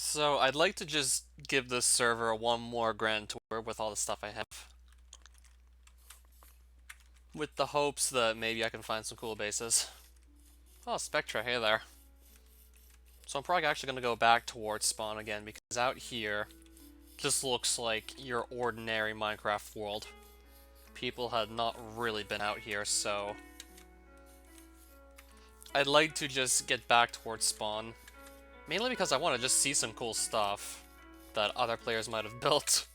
So I'd like to just give this server one more grand tour with all the stuff I have. With the hopes that maybe I can find some cool bases. Oh, Spectra, hey there. So I'm probably actually going to go back towards spawn again because out here just looks like your ordinary Minecraft world. People had not really been out here, so I'd like to just get back towards spawn. Mainly because I want to just see some cool stuff that other players might have built.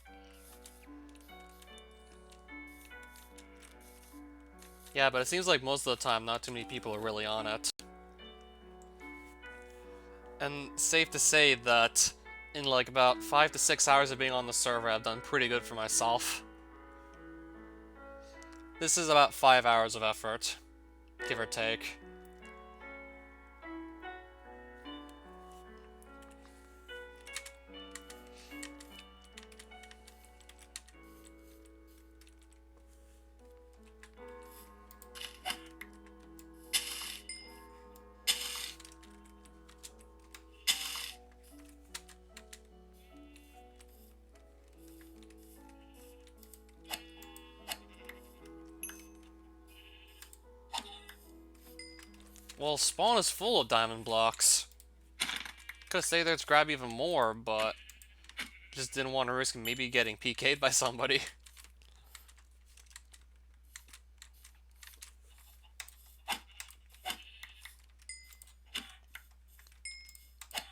Yeah, but it seems like most of the time not too many people are really on it. And safe to say that in like about 5 to 6 hours of being on the server, I've done pretty good for myself. This is about 5 hours of effort, give or take. Well, spawn is full of diamond blocks. Could stay there to grab even more, but just didn't want to risk maybe getting PK'd by somebody.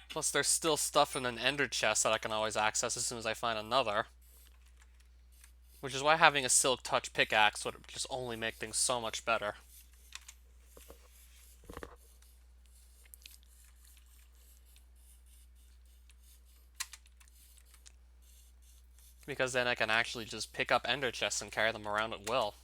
Plus, there's still stuff in an ender chest that I can always access as soon as I find another. Which is why having a silk touch pickaxe would just only make things so much better. Because then I can actually just pick up ender chests and carry them around at will.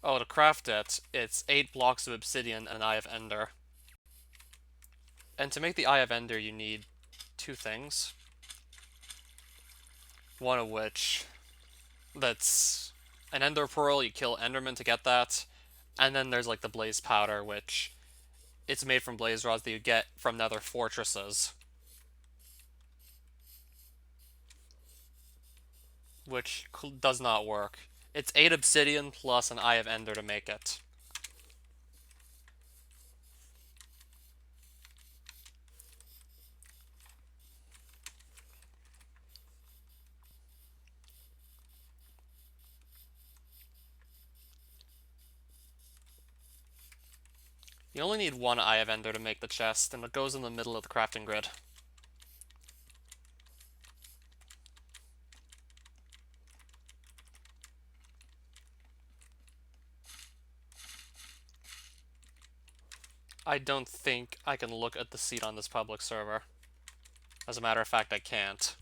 Oh, to craft it, it's 8 blocks of obsidian and an Eye of Ender. And to make the Eye of Ender, you need 2 things. One of which, that's an Ender Pearl, you kill Enderman to get that. And then there's like the Blaze Powder, which it's made from blaze rods that you get from nether fortresses. Which does not work. It's 8 obsidian plus an Eye of Ender to make it. You only need 1 Eye of Ender to make the chest, and it goes in the middle of the crafting grid. I don't think I can look at the seed on this public server. As a matter of fact, I can't.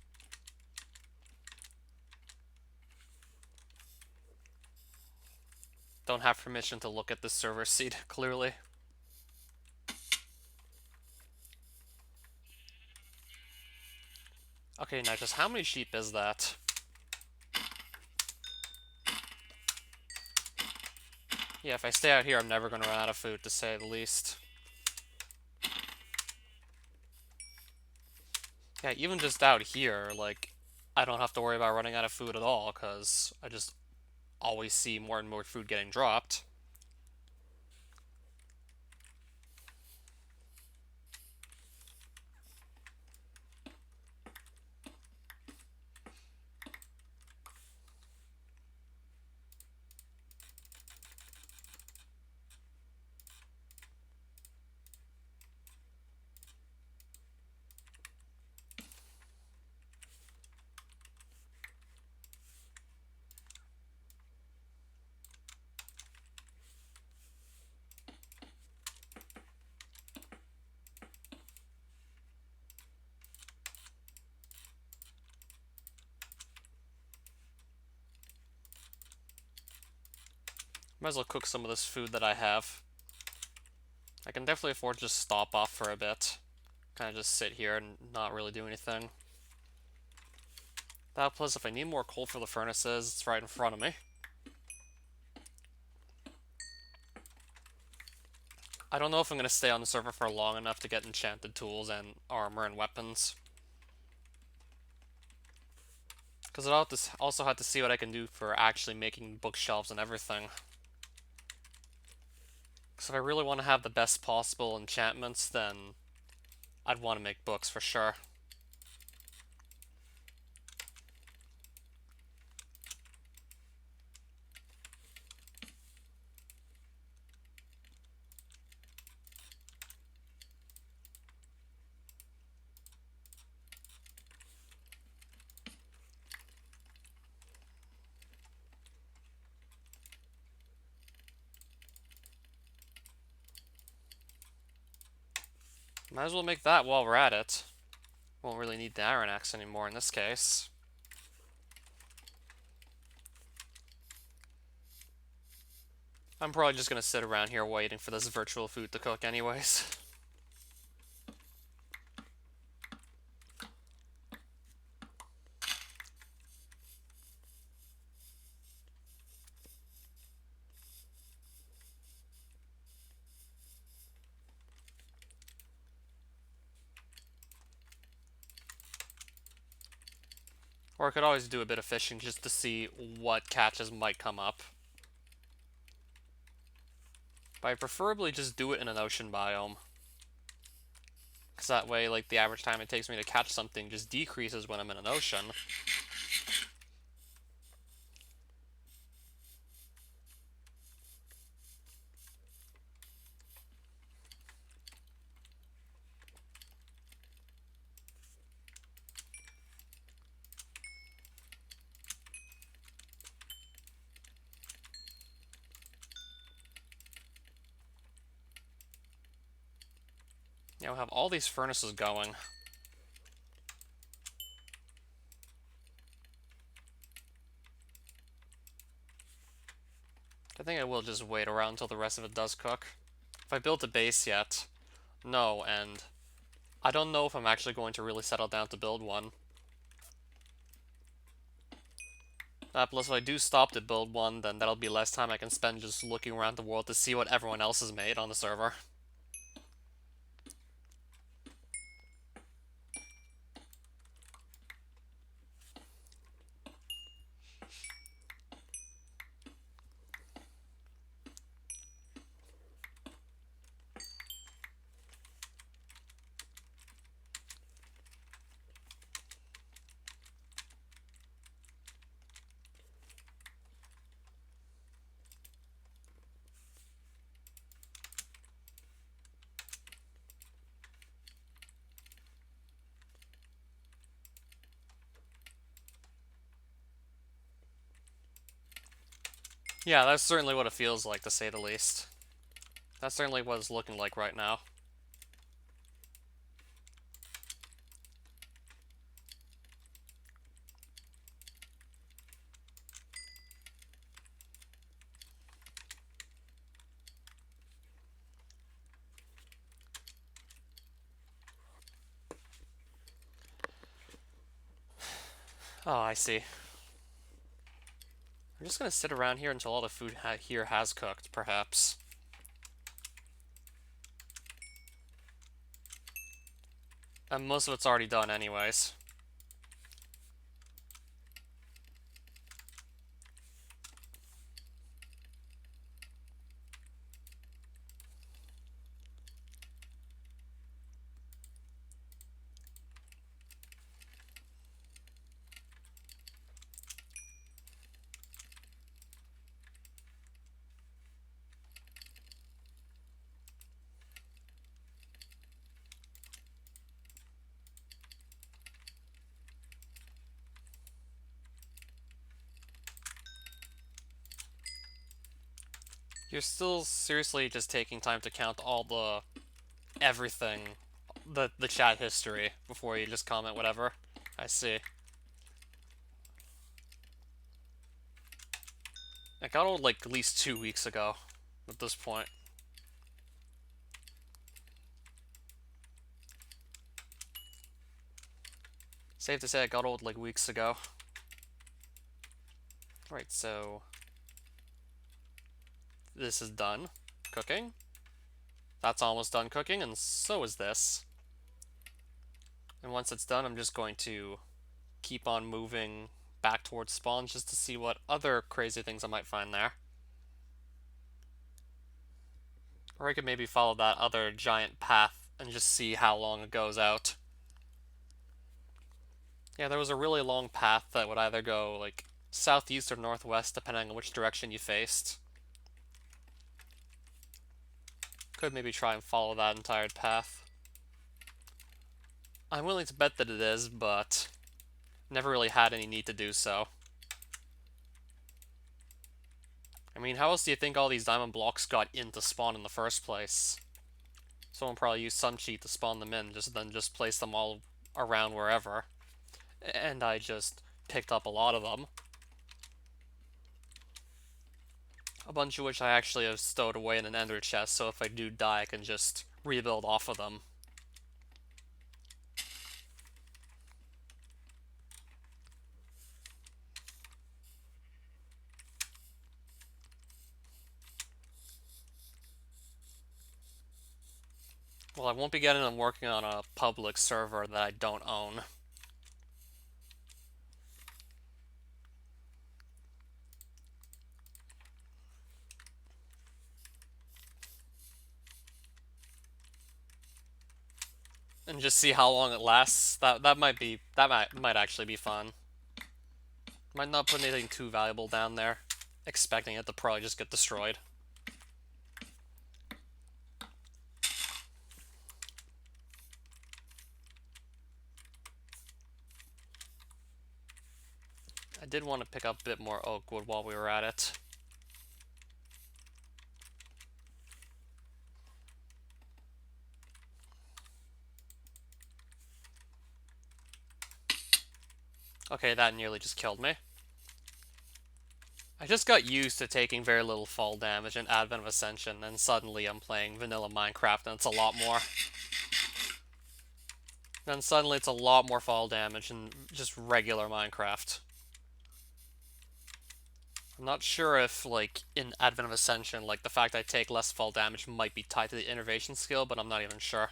Don't have permission to look at the server seed, clearly. Okay, now just how many sheep is that? Yeah, if I stay out here, I'm never going to run out of food, to say the least. Yeah, even just out here, like, I don't have to worry about running out of food at all, because I just always see more and more food getting dropped. Might as well cook some of this food that I have. I can definitely afford to just stop off for a bit. Kind of just sit here and not really do anything. That plus, if I need more coal for the furnaces, it's right in front of me. I don't know if I'm going to stay on the server for long enough to get enchanted tools and armor and weapons. Because I'll have to also have to see what I can do for actually making bookshelves and everything. Because if I really want to have the best possible enchantments, then I'd want to make books for sure. Might as well make that while we're at it. Won't really need the iron axe anymore in this case. I'm probably just gonna sit around here waiting for this virtual food to cook anyways. Or I could always do a bit of fishing just to see what catches might come up. But I preferably just do it in an ocean biome. Because that way, like, the average time it takes me to catch something just decreases when I'm in an ocean. Yeah, we'll have all these furnaces going. I think I will just wait around until the rest of it does cook. If I built a base yet, no, and I don't know if I'm actually going to really settle down to build one. Plus, if I do stop to build one, then that'll be less time I can spend just looking around the world to see what everyone else has made on the server. Yeah, that's certainly what it feels like, to say the least. That's certainly what it's looking like right now. Oh, I see. I'm just gonna sit around here until all the food here has cooked, perhaps. And most of it's already done anyways. You're still seriously just taking time to count all the everything, the chat history, before you just comment whatever. I see. I got old like at least 2 weeks ago at this point. Safe to say I got old like weeks ago. Alright, so this is done cooking. That's almost done cooking, and so is this. And once it's done, I'm just going to keep on moving back towards spawn just to see what other crazy things I might find there. Or I could maybe follow that other giant path and just see how long it goes out. Yeah, there was a really long path that would either go, like, southeast or northwest, depending on which direction you faced. Could maybe try and follow that entire path. I'm willing to bet that it is, but never really had any need to do so. I mean, how else do you think all these diamond blocks got into spawn in the first place? Someone probably used some cheat to spawn them in, then just place them all around wherever. And I just picked up a lot of them. A bunch of which I actually have stowed away in an ender chest, so if I do die, I can just rebuild off of them. Well, I won't be getting them working on a public server that I don't own. And just see how long it lasts. That might actually be fun. Might not put anything too valuable down there, expecting it to probably just get destroyed. I did want to pick up a bit more oak wood while we were at it. Okay, that nearly just killed me. I just got used to taking very little fall damage in Advent of Ascension, and suddenly I'm playing vanilla Minecraft and it's a lot more. Then suddenly it's a lot more fall damage in just regular Minecraft. I'm not sure if, like, in Advent of Ascension, like, the fact I take less fall damage might be tied to the innervation skill, but I'm not even sure.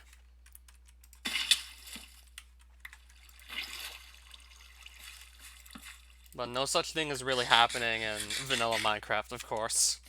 But no such thing is really happening in vanilla Minecraft, of course.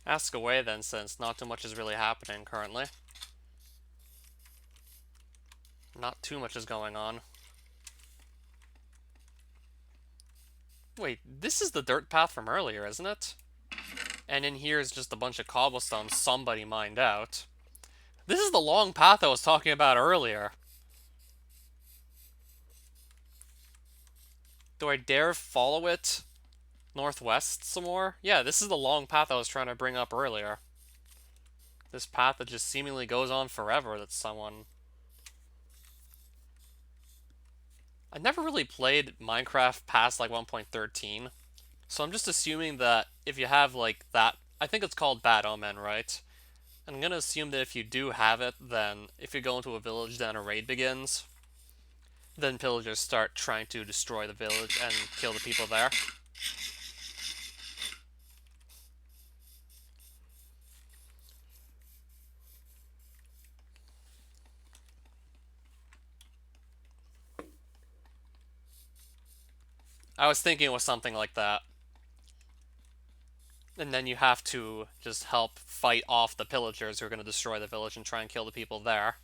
Ask away then, since not too much is really happening currently. Not too much is going on. Wait, this is the dirt path from earlier, isn't it? And in here is just a bunch of cobblestone somebody mined out. This is the long path I was talking about earlier. Do I dare follow it northwest some more? Yeah, this is the long path I was trying to bring up earlier. This path that just seemingly goes on forever that someone... I never really played Minecraft past like 1.13, so I'm just assuming that if you have like that, I think it's called Bad Omen, right? I'm gonna assume that if you do have it, then if you go into a village, then a raid begins. Then pillagers start trying to destroy the village and kill the people there. I was thinking it was something like that. And then you have to just help fight off the pillagers who are going to destroy the village and try and kill the people there.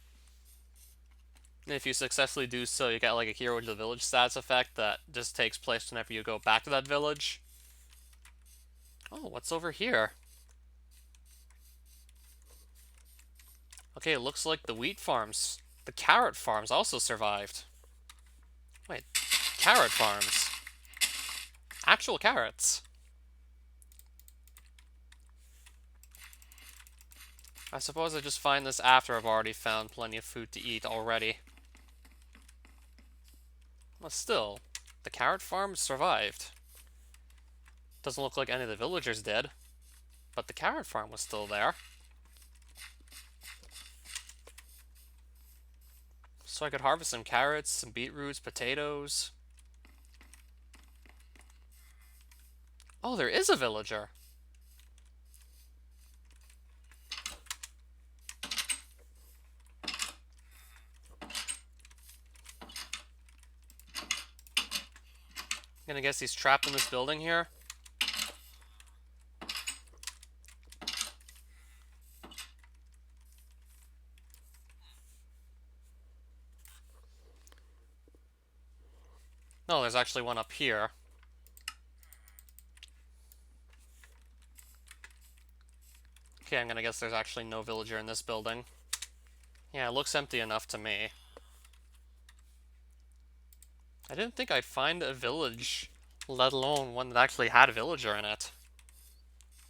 And if you successfully do so, you get like a hero to the village stats effect that just takes place whenever you go back to that village. Oh, what's over here? Okay, it looks like the wheat farms, the carrot farms also survived. Wait, carrot farms. Actual carrots. I suppose I just find this after I've already found plenty of food to eat already. But still, the carrot farm survived. Doesn't look like any of the villagers did, but the carrot farm was still there. So I could harvest some carrots, some beetroots, potatoes. Oh, there is a villager. I'm gonna guess he's trapped in this building here. No, there's actually one up here. Okay, I'm gonna guess there's actually no villager in this building. Yeah, it looks empty enough to me. I didn't think I'd find a village, let alone one that actually had a villager in it.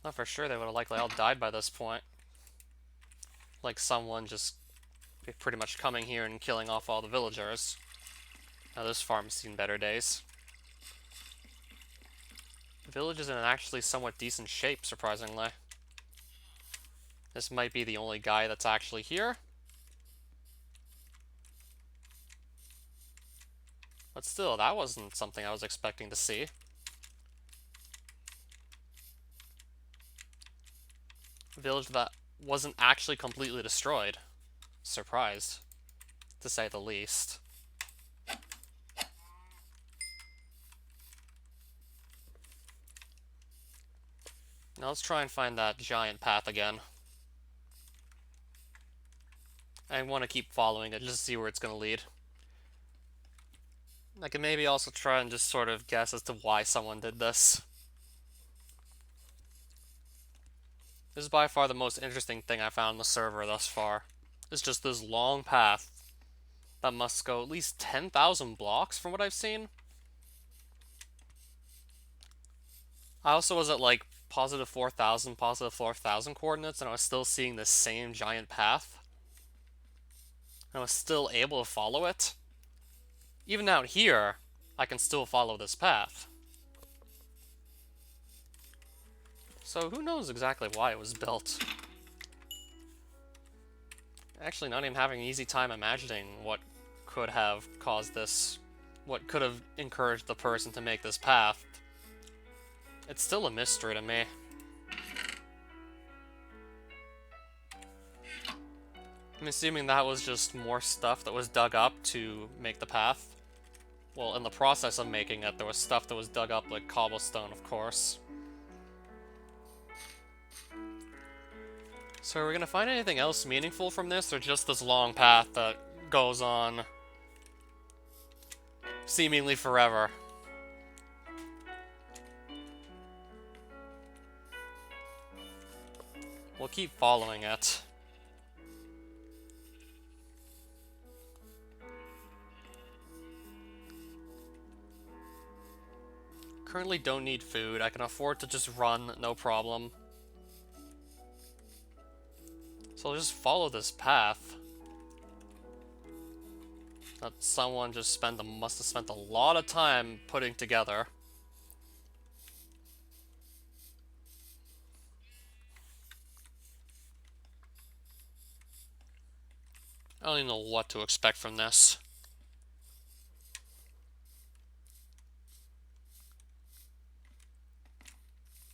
Not for sure they would have likely all died by this point. Like someone just pretty much coming here and killing off all the villagers. Now this farm's seen better days. The village is in an actually somewhat decent shape, surprisingly. This might be the only guy that's actually here. But still, that wasn't something I was expecting to see. A village that wasn't actually completely destroyed. Surprised, to say the least. Now let's try and find that giant path again. I want to keep following it just to see where it's going to lead. I can maybe also try and just sort of guess as to why someone did this. This is by far the most interesting thing I found on the server thus far. It's just this long path that must go at least 10,000 blocks from what I've seen. I also was at like positive 4,000, positive 4,000 coordinates, and I was still seeing this same giant path. And I was still able to follow it. Even out here, I can still follow this path. So who knows exactly why it was built. Actually, not even having an easy time imagining what could have caused this, what could have encouraged the person to make this path. It's still a mystery to me. I'm assuming that was just more stuff that was dug up to make the path. Well, in the process of making it, there was stuff that was dug up like cobblestone, of course. So are we gonna find anything else meaningful from this, or just this long path that goes on seemingly forever? We'll keep following it. Currently don't need food. I can afford to just run, no problem. So I'll just follow this path that someone just must have spent a lot of time putting together. I don't even know what to expect from this.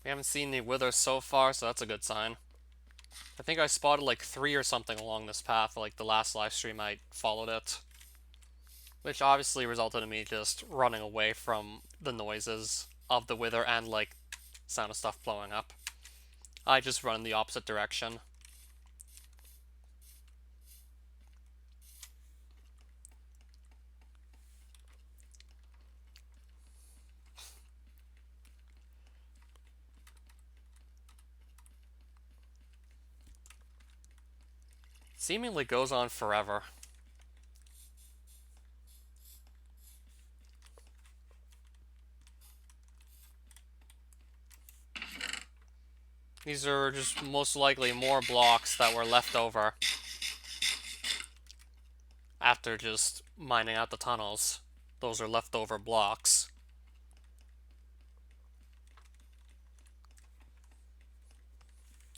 We haven't seen any withers so far, so that's a good sign. I think I spotted like 3 or something along this path, like the last live stream I followed it. Which obviously resulted in me just running away from the noises of the wither and like sound of stuff blowing up. I just run in the opposite direction. Seemingly goes on forever. These are just most likely more blocks that were left over after just mining out the tunnels. Those are leftover blocks.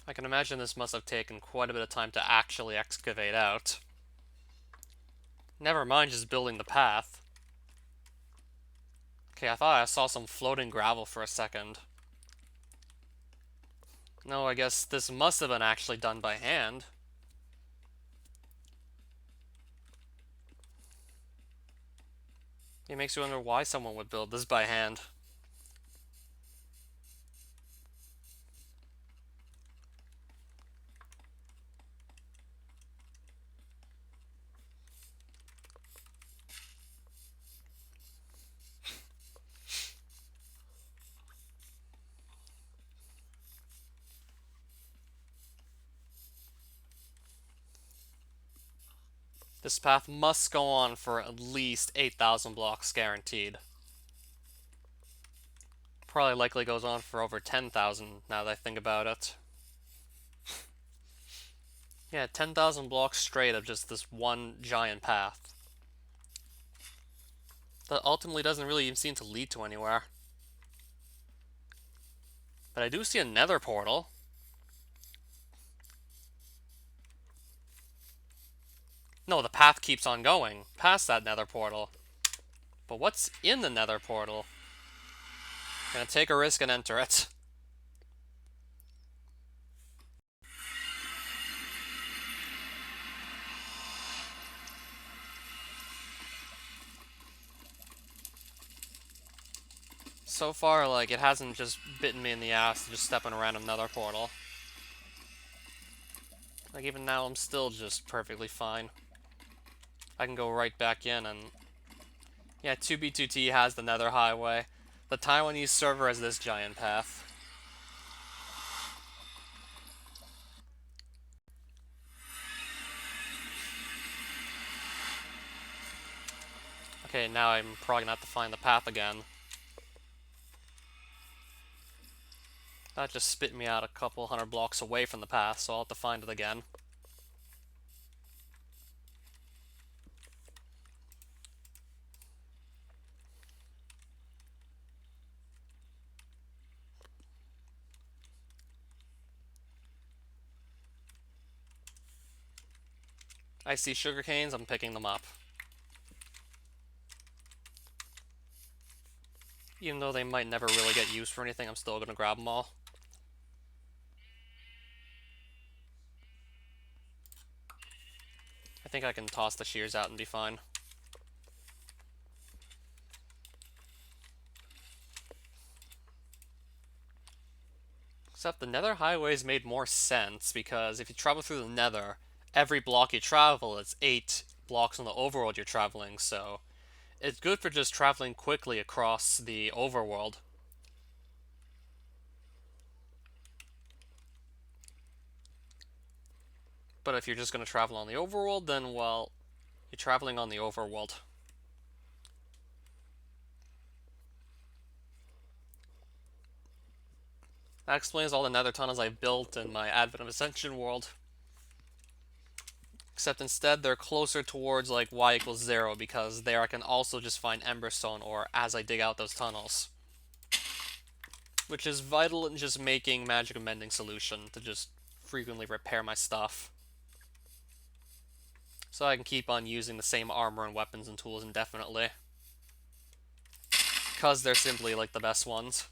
I can imagine this must have taken quite a bit of time to actually excavate out. Never mind just building the path. Okay, I thought I saw some floating gravel for a second. No, I guess this must have been actually done by hand. It makes you wonder why someone would build this by hand. This path must go on for at least 8,000 blocks guaranteed. Probably likely goes on for over 10,000 now that I think about it. Yeah, 10,000 blocks straight of just this one giant path. That ultimately doesn't really even seem to lead to anywhere. But I do see a nether portal. No, the path keeps on going past that nether portal. But what's in the nether portal? Gonna take a risk and enter it. So far, like, it hasn't just bitten me in the ass to just step in a random nether portal. Like, even now, I'm still just perfectly fine. I can go right back in and... Yeah, 2B2T has the nether highway. The Taiwanese server has this giant path. Okay, now I'm probably gonna have to find the path again. That just spit me out a couple hundred blocks away from the path, so I'll have to find it again. I see sugar canes, I'm picking them up. Even though they might never really get used for anything, I'm still gonna grab them all. I think I can toss the shears out and be fine. Except the nether highways made more sense, because if you travel through the nether, every block you travel is 8 blocks on the overworld you're traveling, so it's good for just traveling quickly across the overworld. But if you're just going to travel on the overworld, then, well, you're traveling on the overworld. That explains all the nether tunnels I've built in my Advent of Ascension world. Except instead, they're closer towards, like, y equals 0, because there I can also just find emberstone ore as I dig out those tunnels. Which is vital in just making Magic of Mending Solution, to just frequently repair my stuff. So I can keep on using the same armor and weapons and tools indefinitely. Because they're simply, like, the best ones.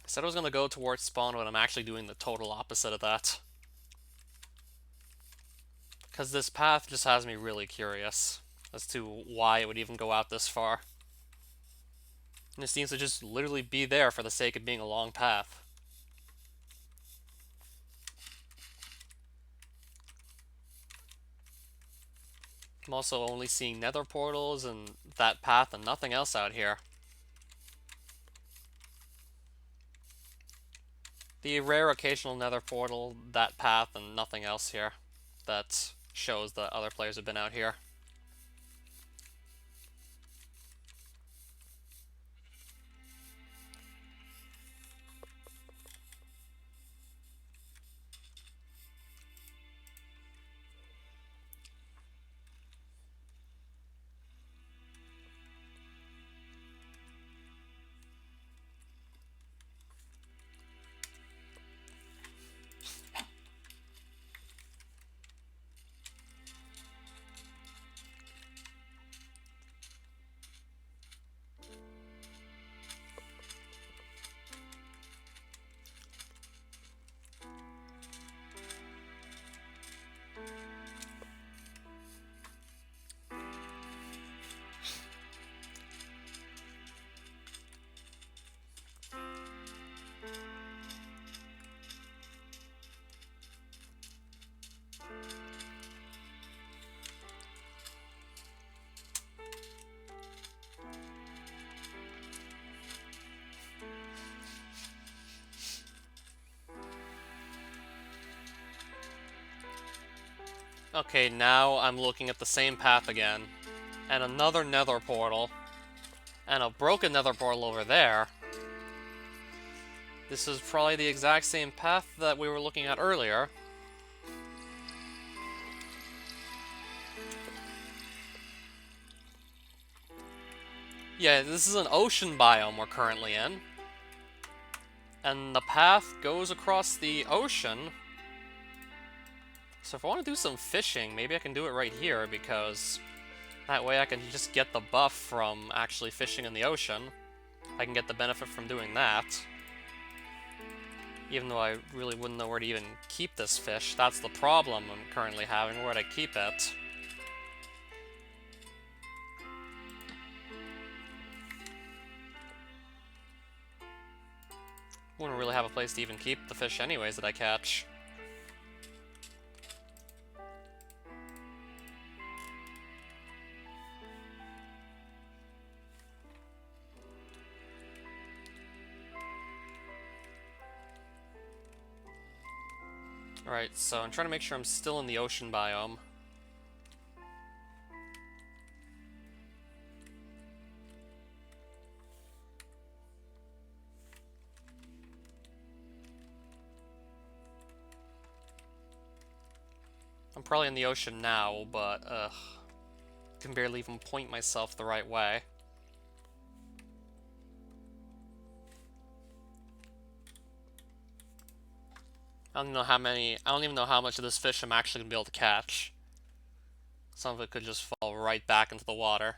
I said I was going to go towards spawn, but I'm actually doing the total opposite of that. Because this path just has me really curious as to why it would even go out this far. And it seems to just literally be there for the sake of being a long path. I'm also only seeing nether portals and that path and nothing else out here. The rare occasional nether portal, that path, and nothing else here that shows that other players have been out here. Okay, now I'm looking at the same path again. And another nether portal. And a broken nether portal over there. This is probably the exact same path that we were looking at earlier. Yeah, this is an ocean biome we're currently in. And the path goes across the ocean. So if I want to do some fishing, maybe I can do it right here, because that way I can just get the buff from actually fishing in the ocean. I can get the benefit from doing that. Even though I really wouldn't know where to even keep this fish. That's the problem I'm currently having, where to keep it. Wouldn't really have a place to even keep the fish anyways that I catch. Alright, so I'm trying to make sure I'm still in the ocean biome. I'm probably in the ocean now, but, can barely even point myself the right way. I don't even know how much of this fish I'm actually gonna be able to catch. Some of it could just fall right back into the water.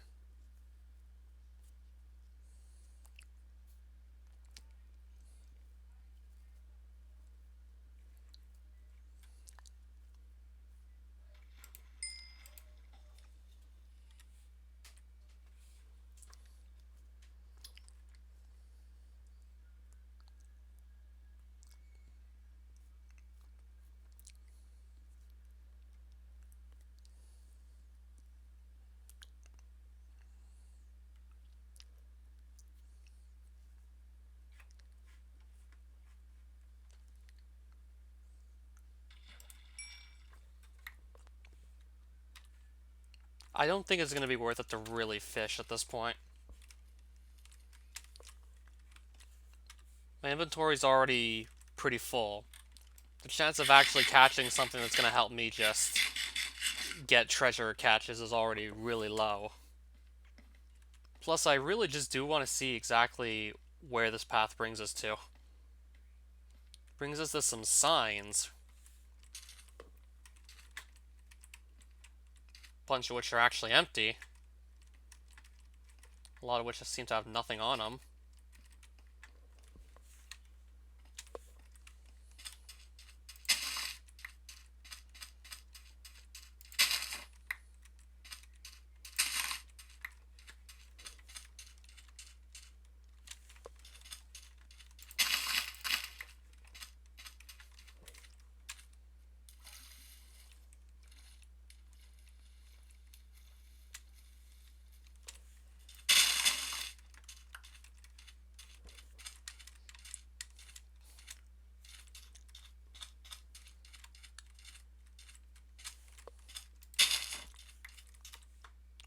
I don't think it's going to be worth it to really fish at this point. My inventory's already pretty full. The chance of actually catching something that's going to help me just get treasure catches is already really low. Plus, I really just do want to see exactly where this path brings us to. Brings us to some signs. A bunch of which are actually empty. A lot of which seem to have nothing on them.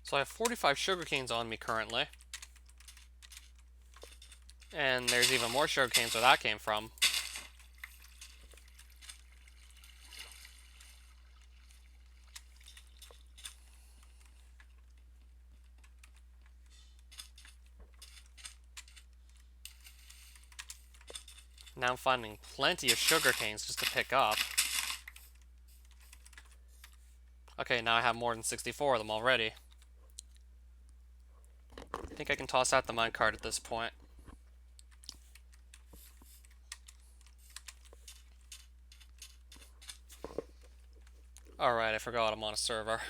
So I have 45 sugar canes on me currently. And there's even more sugar canes where that came from. Now I'm finding plenty of sugar canes just to pick up. Okay, now I have more than 64 of them already. I think I can toss out the minecart at this point. Alright, I forgot I'm on a server.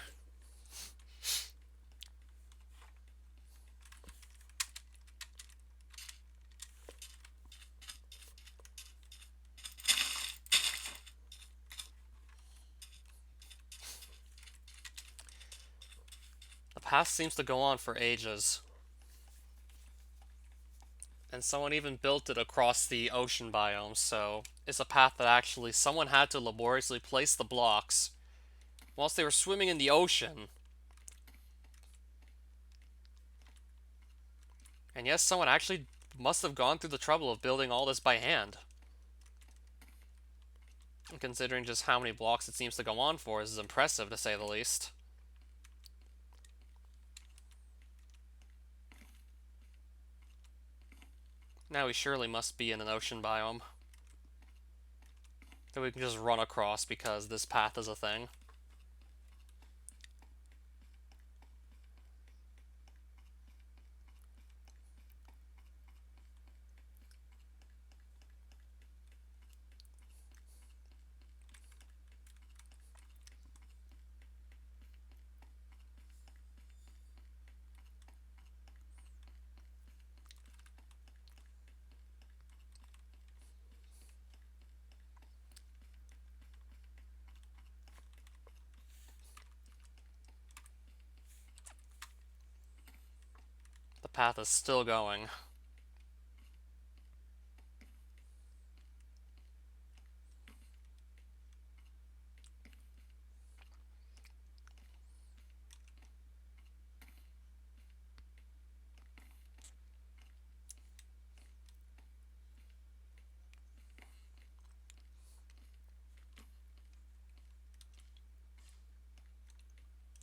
The path seems to go on for ages. And someone even built it across the ocean biome, so it's a path that actually someone had to laboriously place the blocks whilst they were swimming in the ocean. And yes, someone actually must have gone through the trouble of building all this by hand. And considering just how many blocks it seems to go on for, this is impressive to say the least. Now we surely must be in an ocean biome that we can just run across because this path is a thing. The path is still going.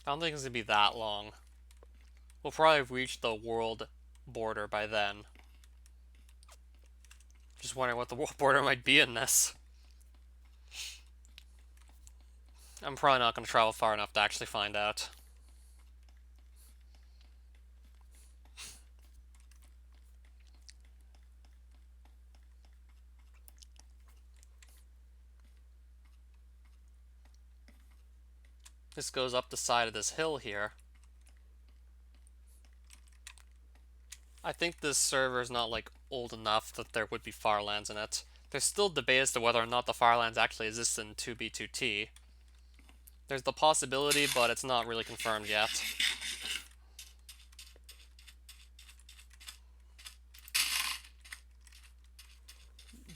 I don't think it's gonna be that long. We'll probably have reached the world border by then. Just wondering what the world border might be in this. I'm probably not going to travel far enough to actually find out. This goes up the side of this hill here. I think this server is not, like, old enough that there would be Farlands in it. There's still debate as to whether or not the Farlands actually exist in 2B2T. There's the possibility, but it's not really confirmed yet.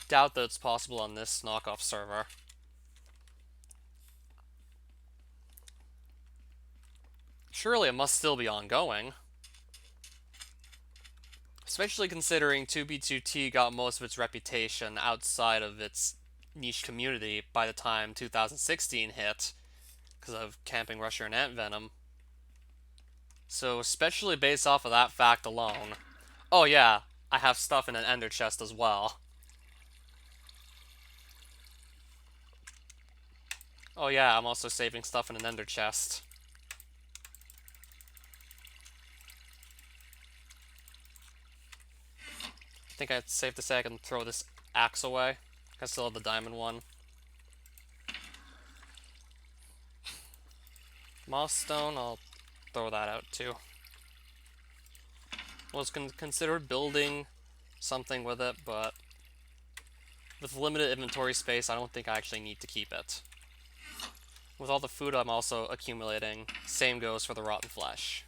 Doubt that it's possible on this knockoff server. Surely it must still be ongoing. Especially considering 2B2T got most of its reputation outside of its niche community by the time 2016 hit, because of Camping Rusher and Ant Venom. So especially based off of that fact alone. Oh yeah, I have stuff in an ender chest as well. Oh yeah, I'm also saving stuff in an ender chest. I think it's safe to say I can throw this axe away. I still have the diamond one. Moss stone, I'll throw that out too. I was considered building something with it, but with limited inventory space, I don't think I actually need to keep it. With all the food I'm also accumulating, same goes for the rotten flesh.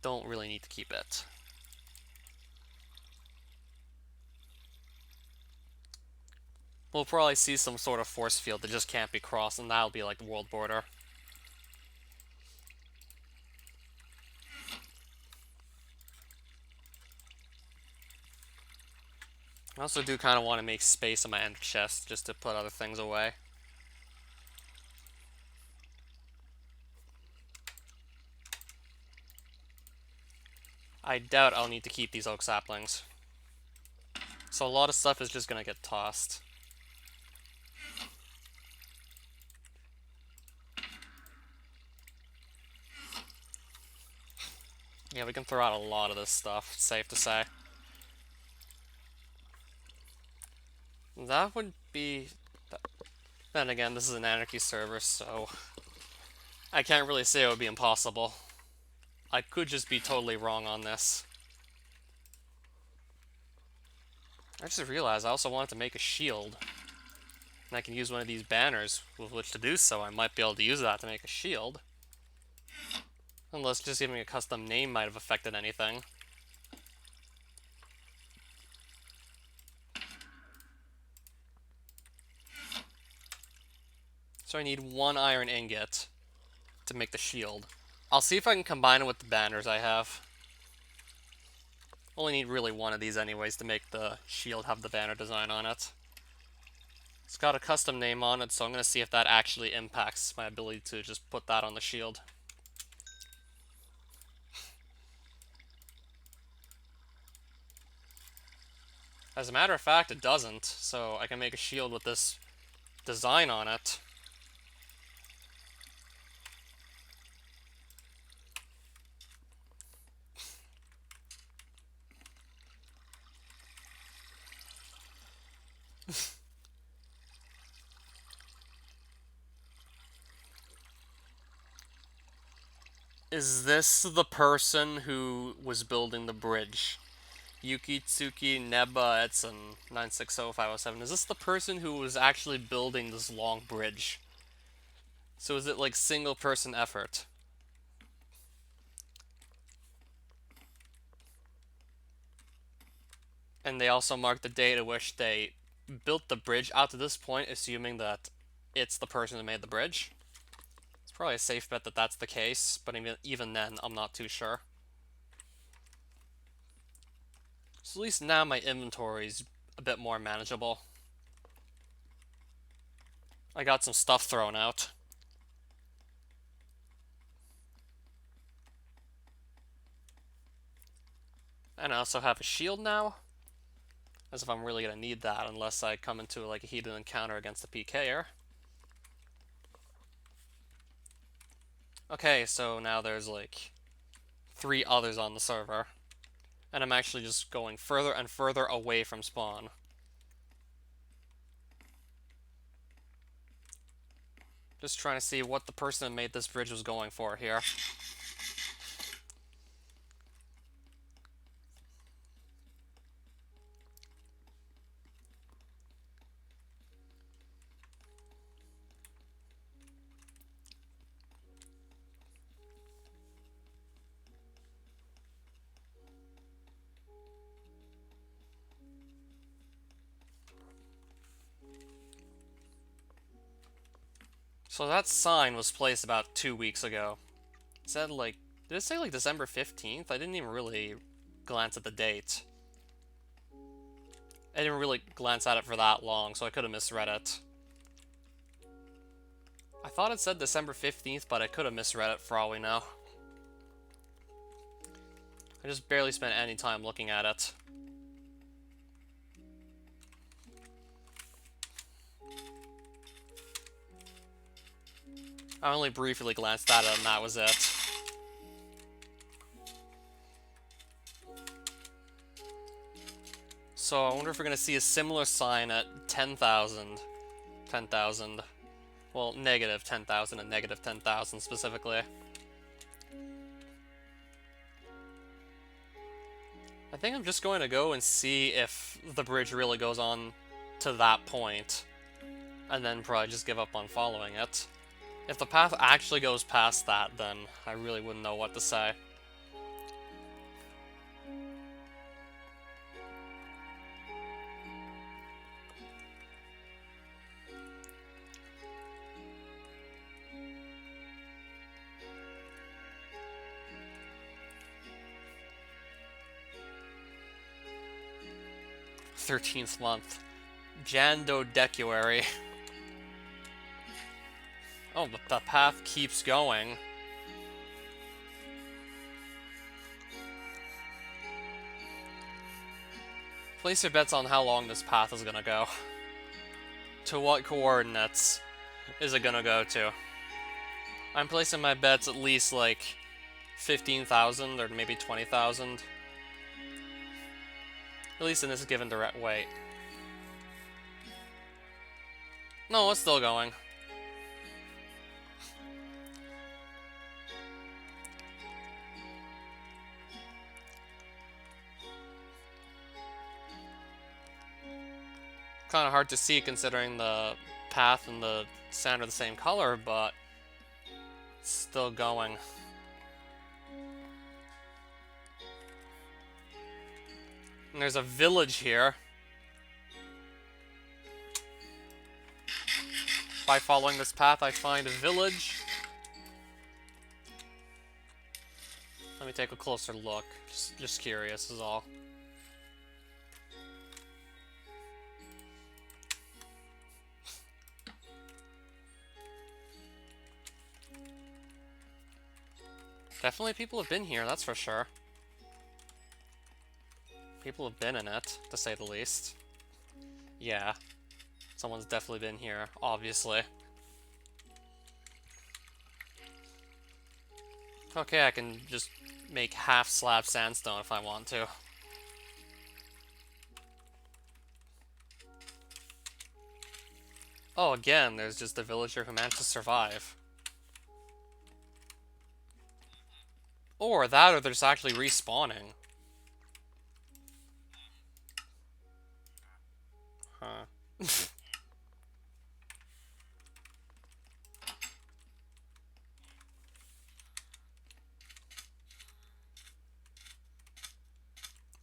Don't really need to keep it. We'll probably see some sort of force field that just can't be crossed, and that'll be like the world border. I also do kind of want to make space in my ender chest just to put other things away. I doubt I'll need to keep these oak saplings. So a lot of stuff is just gonna get tossed. Yeah, we can throw out a lot of this stuff, safe to say. That would be... Then again, this is an anarchy server, so... I can't really say it would be impossible. I could just be totally wrong on this. I just realized I also wanted to make a shield. And I can use one of these banners with which to do so. I might be able to use that to make a shield. Unless just giving a custom name might have affected anything. So I need 1 iron ingot to make the shield. I'll see if I can combine it with the banners I have. Only need really 1 of these anyways to make the shield have the banner design on it. It's got a custom name on it, so I'm going to see if that actually impacts my ability to just put that on the shield. As a matter of fact, it doesn't, so I can make a shield with this design on it. Is this the person who was building the bridge? Yukitsuki Neba Etsun 960507. Is this the person who was actually building this long bridge? So is it like single person effort? And they also mark the date at which they built the bridge out to this point, assuming that it's the person who made the bridge. It's probably a safe bet that that's the case, but even then, I'm not too sure. So at least now my inventory's a bit more manageable. I got some stuff thrown out. And I also have a shield now. As if I'm really going to need that unless I come into like a heated encounter against a PKer. Okay, so now there's like 3 others on the server. And I'm actually just going further and further away from spawn. Just trying to see what the person that made this bridge was going for here. So that sign was placed about 2 weeks ago. It said like, did it say like December 15th? I didn't even really glance at the date. I didn't really glance at it for that long, so I could have misread it. I thought it said December 15th, but I could have misread it for all we know. I just barely spent any time looking at it. I only briefly glanced at it and that was it. So I wonder if we're going to see a similar sign at 10,000. 10,000. Well, negative 10,000 and negative 10,000 specifically. I think I'm just going to go and see if the bridge really goes on to that point, and then probably just give up on following it. If the path actually goes past that, then I really wouldn't know what to say. '13th month. Jandodecuary. Oh, but the path keeps going. Place your bets on how long this path is gonna go. To what coordinates is it gonna go to? I'm placing my bets at least like 15,000 or maybe 20,000. At least in this given direct way. No, it's still going. Kind of hard to see considering the path and the sand are the same color, but it's still going. And there's a village here. by following this path I find a village. Let me take a closer look. Just curious is all. Definitely people have been here, that's for sure. People have been in it, to say the least. Yeah. Someone's definitely been here, obviously. Okay, I can just make half slab sandstone if I want to. Oh, again, there's just a villager who managed to survive. Or that, or they're just actually respawning. Huh.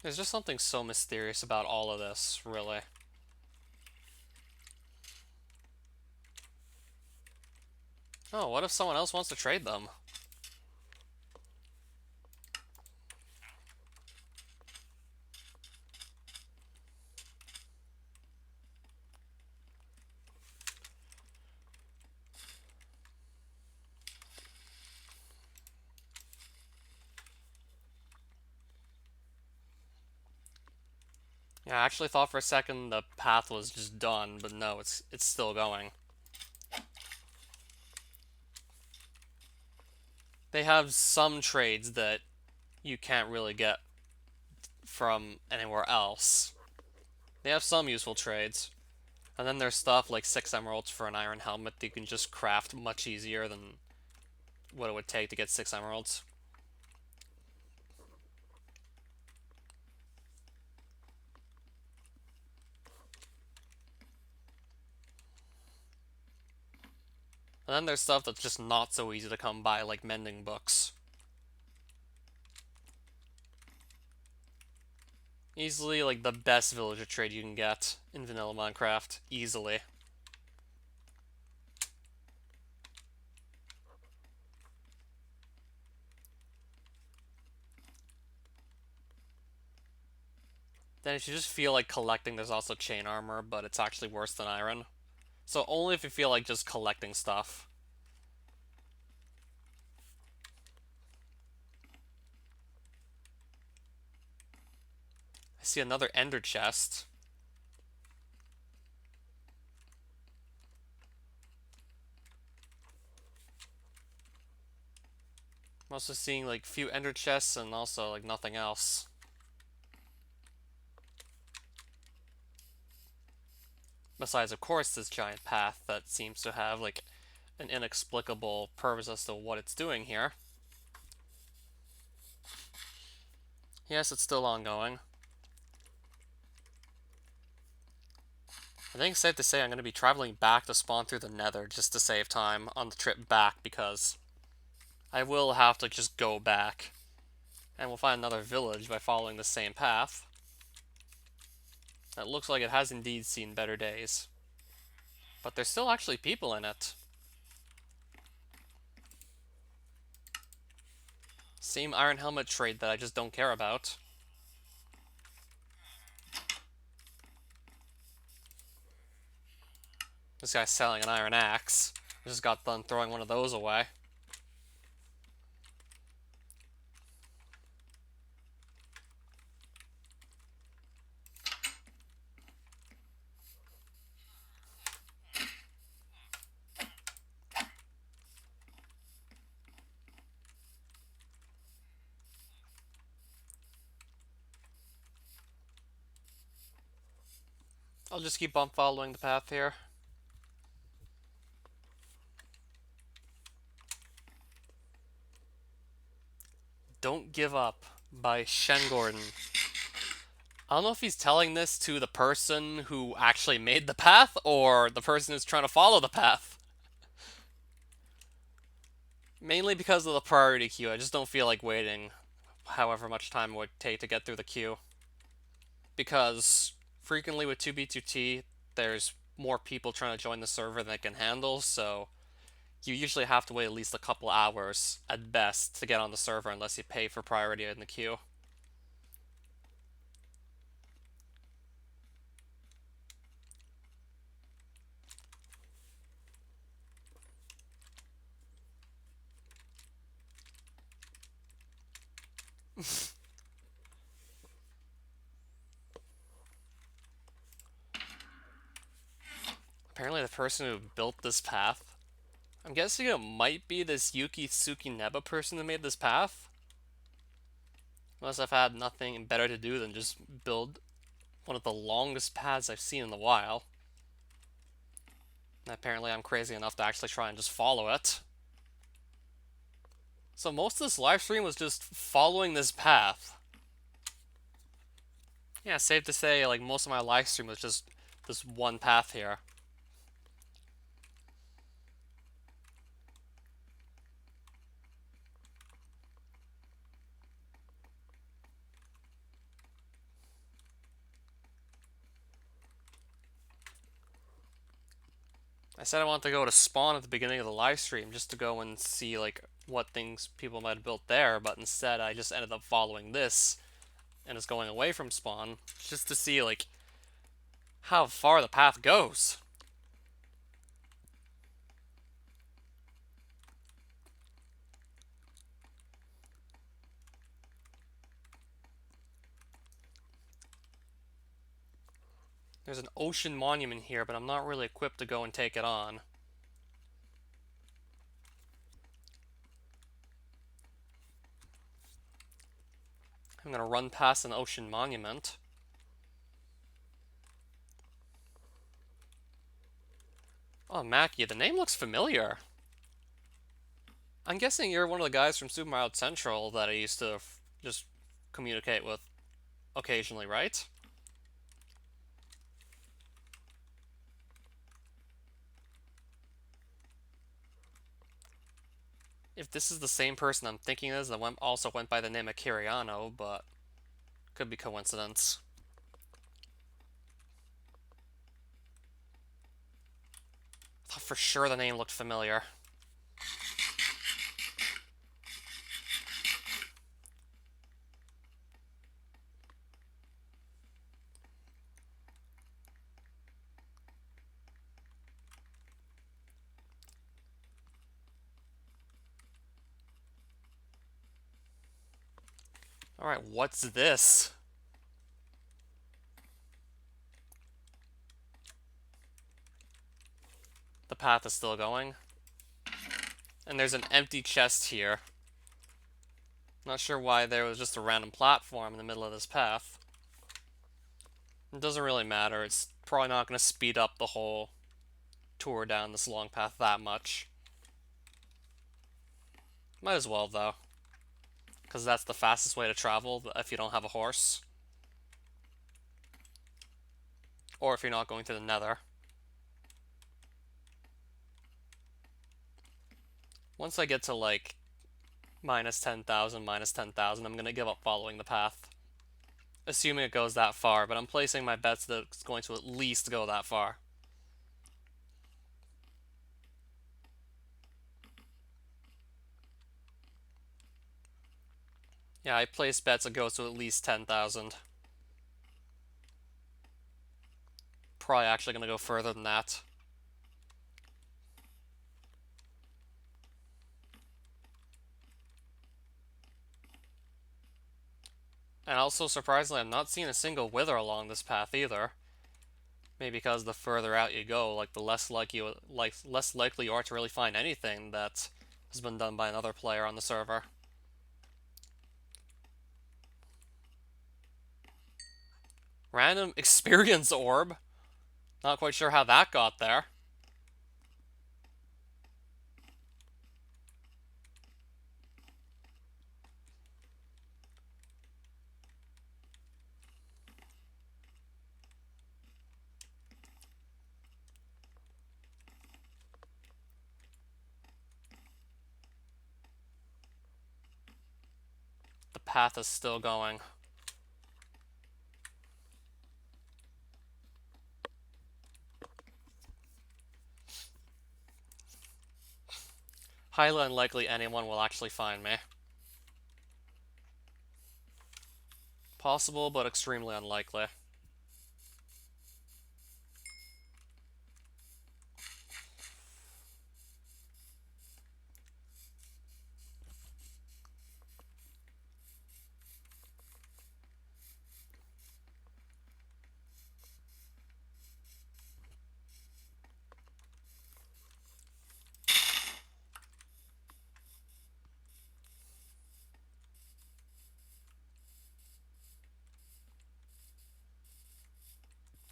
There's just something so mysterious about all of this, really. Oh, what if someone else wants to trade them? Yeah, I actually thought for a second the path was just done, but no, it's still going. They have some trades that you can't really get from anywhere else. They have some useful trades. And then there's stuff like 6 emeralds for an iron helmet that you can just craft much easier than what it would take to get 6 emeralds. And then there's stuff that's just not so easy to come by, like mending books. Easily, like, the best villager trade you can get in vanilla Minecraft. Easily. Then if you just feel like collecting, there's also chain armor, but it's actually worse than iron. So only if you feel like just collecting stuff. I see another ender chest. I'm also seeing like few ender chests and also like nothing else. Besides, of course, this giant path that seems to have like an inexplicable purpose as to what it's doing here. Yes, it's still ongoing. I think it's safe to say I'm going to be traveling back to spawn through the nether just to save time on the trip back, because I will have to just go back. And we'll find another village by following the same path. It looks like it has indeed seen better days. But there's still actually people in it. Same iron helmet trade that I just don't care about. This guy's selling an iron axe. I just got done throwing one of those away. I'll just keep on following the path here. Don't Give Up by Shen Gordon. I don't know if he's telling this to the person who actually made the path or the person who's trying to follow the path. Mainly because of the priority queue. I just don't feel like waiting however much time it would take to get through the queue. Because frequently with 2B2T, there's more people trying to join the server than it can handle, so you usually have to wait at least a couple hours at best to get on the server unless you pay for priority in the queue. Apparently the person who built this path, I'm guessing it might be this Yuki Tsukineba person who made this path. Unless I've had nothing better to do than just build one of the longest paths I've seen in a while. And apparently I'm crazy enough to actually try and just follow it. So most of this live stream was just following this path. Yeah, safe to say, like, most of my live stream was just this one path here. I said I wanted to go to spawn at the beginning of the live stream just to go and see, like, what things people might have built there, but instead I just ended up following this and is going away from spawn just to see, like, how far the path goes. There's an ocean monument here, but I'm not really equipped to go and take it on. I'm gonna run past an ocean monument. Oh, Mackie, the name looks familiar. I'm guessing you're one of the guys from Super Mario Central that I used to just communicate with occasionally, right? If this is the same person I'm thinking it is, that also went by the name of Kiriano, but could be coincidence. I thought for sure the name looked familiar. Alright, what's this? The path is still going. And there's an empty chest here. Not sure why there was just a random platform in the middle of this path. It doesn't really matter. It's probably not going to speed up the whole tour down this long path that much. Might as well, though. Because that's the fastest way to travel if you don't have a horse. Or if you're not going to the Nether. Once I get to, like, minus 10,000, I'm going to give up following the path. Assuming it goes that far, but I'm placing my bets that it's going to at least go that far. Yeah, I place bets it goes to at least 10,000. Probably actually going to go further than that. And also, surprisingly, I'm not seeing a single wither along this path either. Maybe because the further out you go, like the less likely you are to really find anything that has been done by another player on the server. Random experience orb. Not quite sure how that got there. The path is still going. highly unlikely anyone will actually find me. Possible, but extremely unlikely.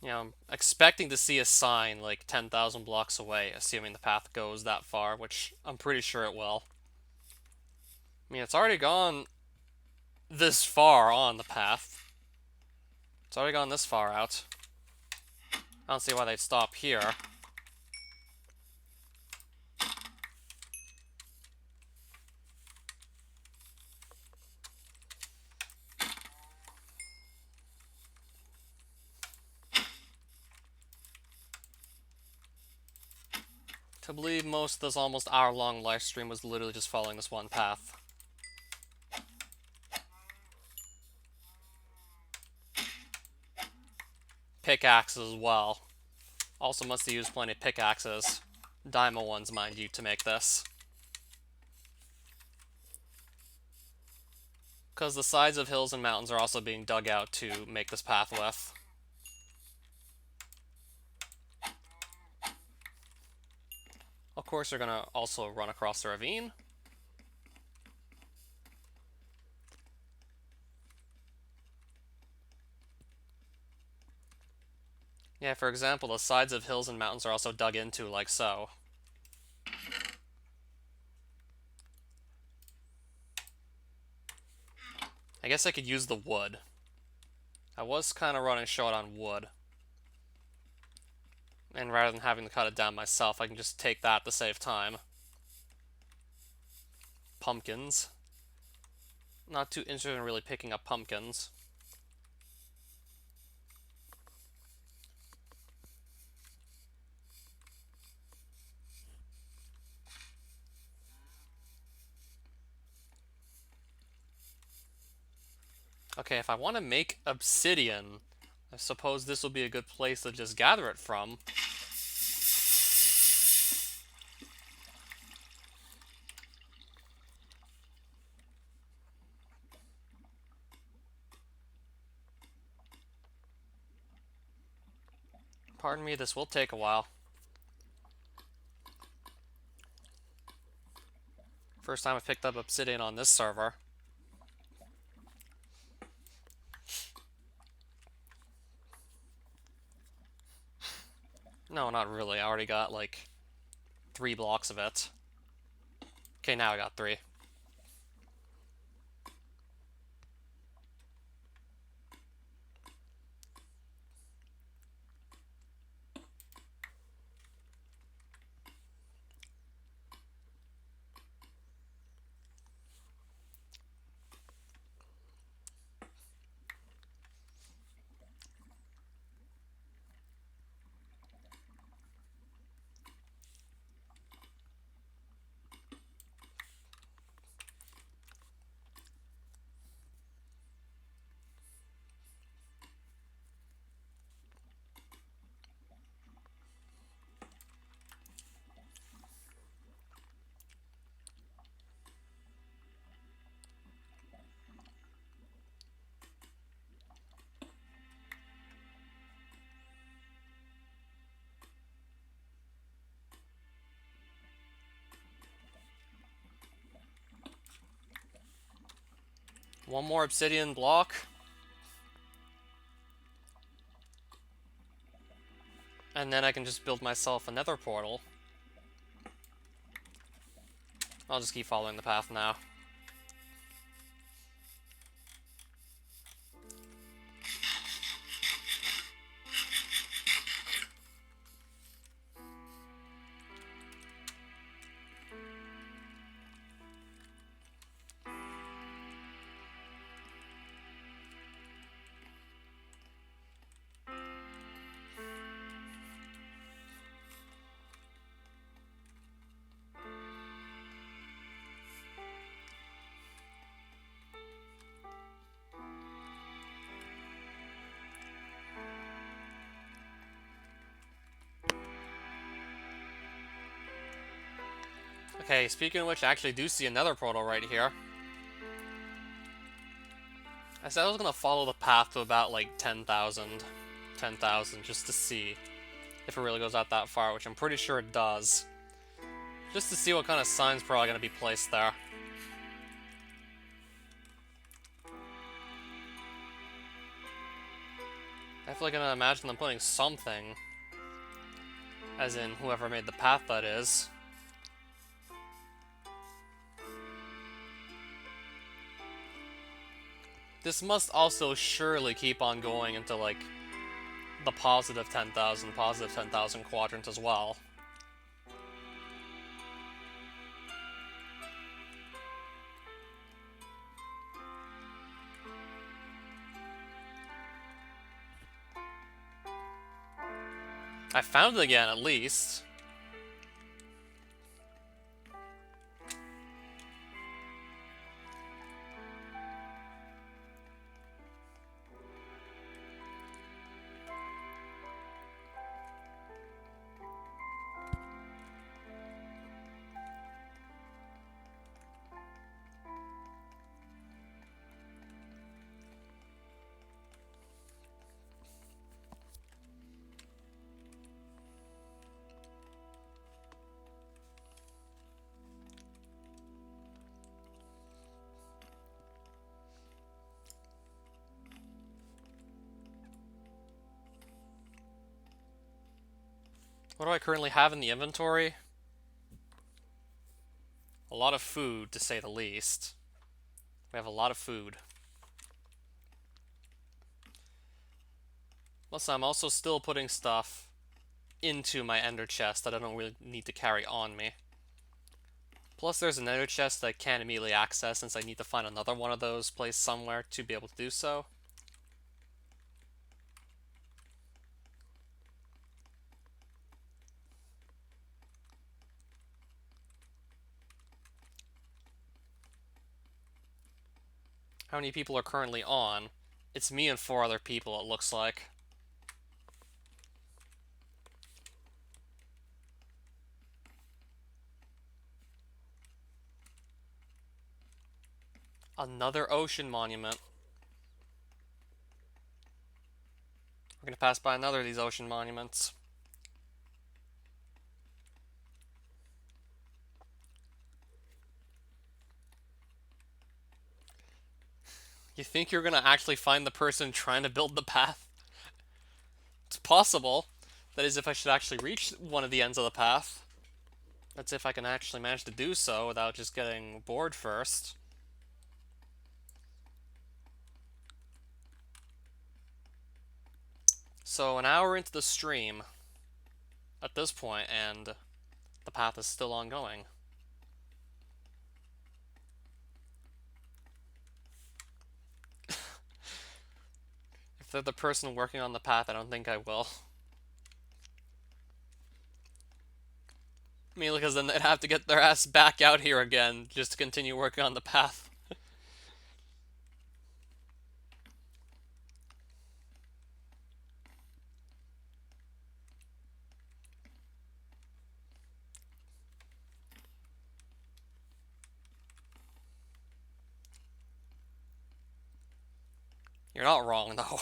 You know, I'm expecting to see a sign like 10,000 blocks away, assuming the path goes that far, which I'm pretty sure it will. I mean, it's already gone this far on the path. It's already gone this far out. I don't see why they'd stop here. To believe most of this almost hour-long live stream was literally just following this one path. Pickaxes as well. Also must have used plenty of pickaxes. Diamond ones, mind you, to make this. Because the sides of hills and mountains are also being dug out to make this path with. Of course, they're gonna also run across the ravine. Yeah, for example, the sides of hills and mountains are also dug into like so. I guess I could use the wood. I was kind of running short on wood. And rather than having to cut it down myself, I can just take that to save time. Pumpkins. Not too interested in really picking up pumpkins. Okay, if I want to make obsidian, I suppose this will be a good place to just gather it from. Pardon me, this will take a while. First time I picked up obsidian on this server. No, not really. I already got like 3 blocks of it. Okay, now I got 3. One more obsidian block. And then I can just build myself another portal. I'll just keep following the path now. Okay, speaking of which, I actually do see another portal right here. I said I was gonna follow the path to about like 10,000. 10,000 just to see if it really goes out that far, which I'm pretty sure it does. Just to see what kind of signs probably gonna be placed there. Definitely gonna imagine them putting something. As in, whoever made the path, that is. This must also surely keep on going into, like, the positive 10,000 quadrants as well. I found it again, at least. What do I currently have in the inventory? A lot of food, to say the least. We have a lot of food. Plus, I'm also still putting stuff into my ender chest that I don't really need to carry on me. Plus, there's an ender chest that I can't immediately access since I need to find another one of those placed somewhere to be able to do so. How many people are currently on? It's me and 4 other people, it looks like. Another ocean monument. We're gonna pass by another of these ocean monuments. You think you're gonna actually find the person trying to build the path? It's possible. That is, if I should actually reach one of the ends of the path. That's if I can actually manage to do so without just getting bored first. So, an hour into the stream at this point, and the path is still ongoing. If they're the person working on the path, I don't think I will. Mainly because then they'd have to get their ass back out here again just to continue working on the path. You're not wrong, though.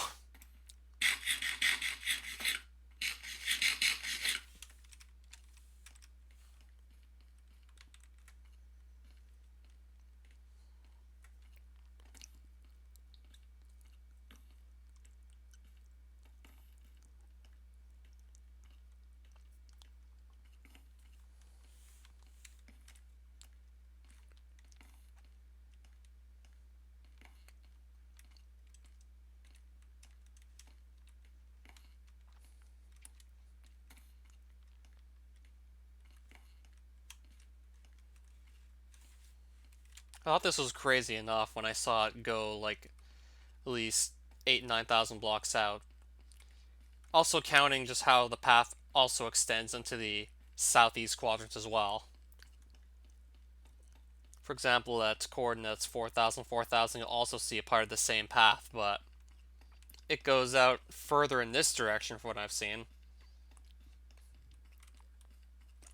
I thought this was crazy enough when I saw it go, like, at least 8,000 to 9,000 blocks out. Also counting just how the path also extends into the southeast quadrant as well. For example, at coordinates 4,000, 4,000, you'll also see a part of the same path, but it goes out further in this direction from what I've seen.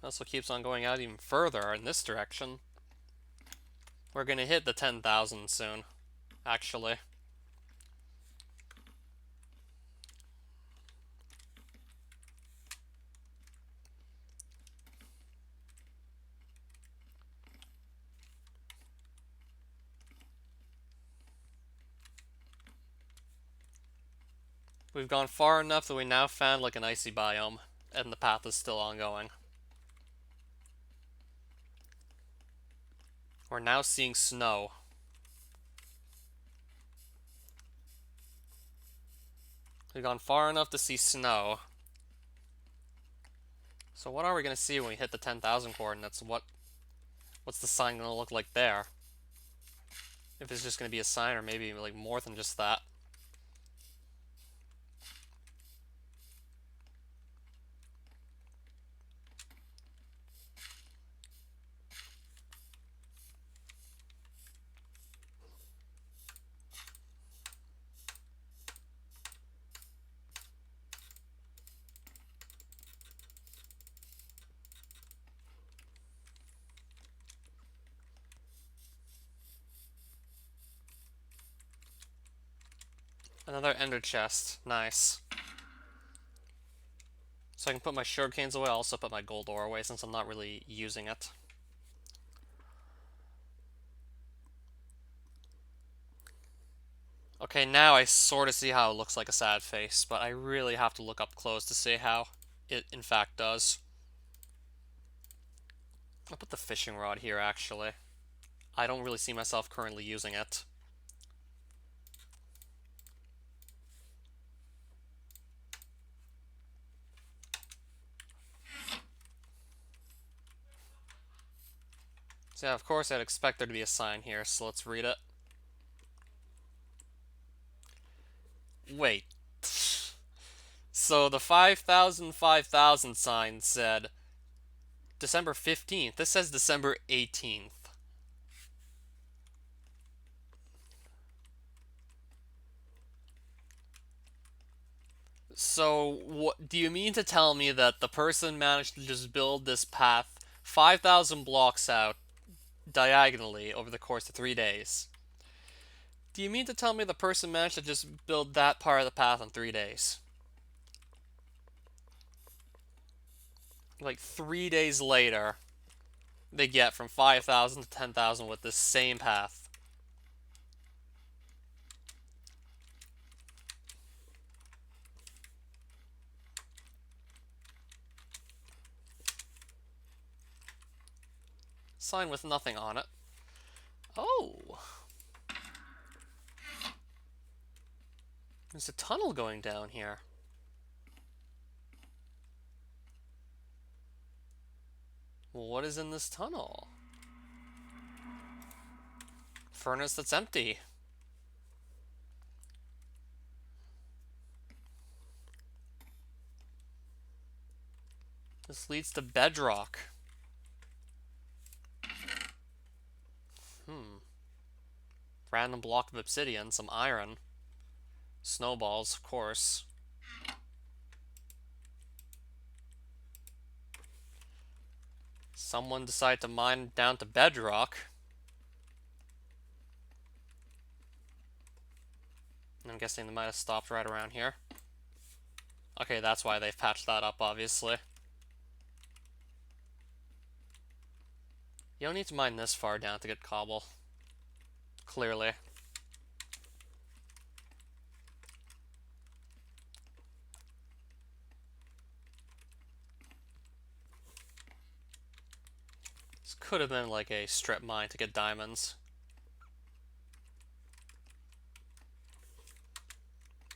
Also keeps on going out even further in this direction. We're gonna hit the 10,000 soon, actually. We've gone far enough that we now found like an icy biome, and the path is still ongoing. We're now seeing snow. We've gone far enough to see snow. So what are we going to see when we hit the 10,000 coordinates? What's the sign going to look like there? If it's just going to be a sign, or maybe like more than just that. Another ender chest. Nice. So I can put my sugarcanes away. I'll also put my gold ore away since I'm not really using it. Okay, now I sort of see how it looks like a sad face, but I really have to look up close to see how it in fact does. I'll put the fishing rod here, actually. I don't really see myself currently using it. So yeah, of course I'd expect there to be a sign here, so let's read it. Wait. So the 5,000 sign said December 15th. This says December 18th. So what do you mean to tell me that the person managed to just build this path 5,000 blocks out diagonally over the course of 3 days? Do you mean to tell me the person managed to just build that part of the path in 3 days? Like 3 days later, they get from 5,000 to 10,000 with this same path. Sign with nothing on it. Oh! There's a tunnel going down here. Well, what is in this tunnel? Furnace that's empty. This leads to bedrock. Random block of obsidian, some iron. Snowballs, of course. Someone decided to mine down to bedrock. I'm guessing they might have stopped right around here. Okay, that's why they've patched that up, obviously. You don't need to mine this far down to get cobble. Clearly. This could have been like a strip mine to get diamonds.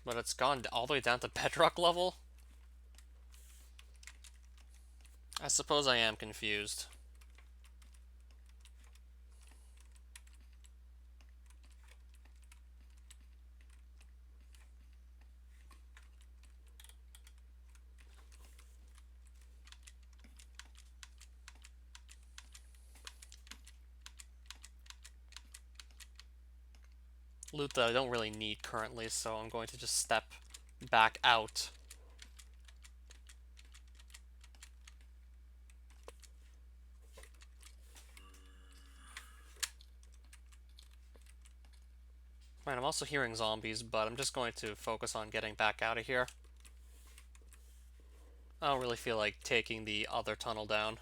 But it's gone all the way down to bedrock level? I suppose I am confused. Loot that I don't really need currently, so I'm going to just step back out. Right, I'm also hearing zombies, but I'm just going to focus on getting back out of here. I don't really feel like taking the other tunnel down.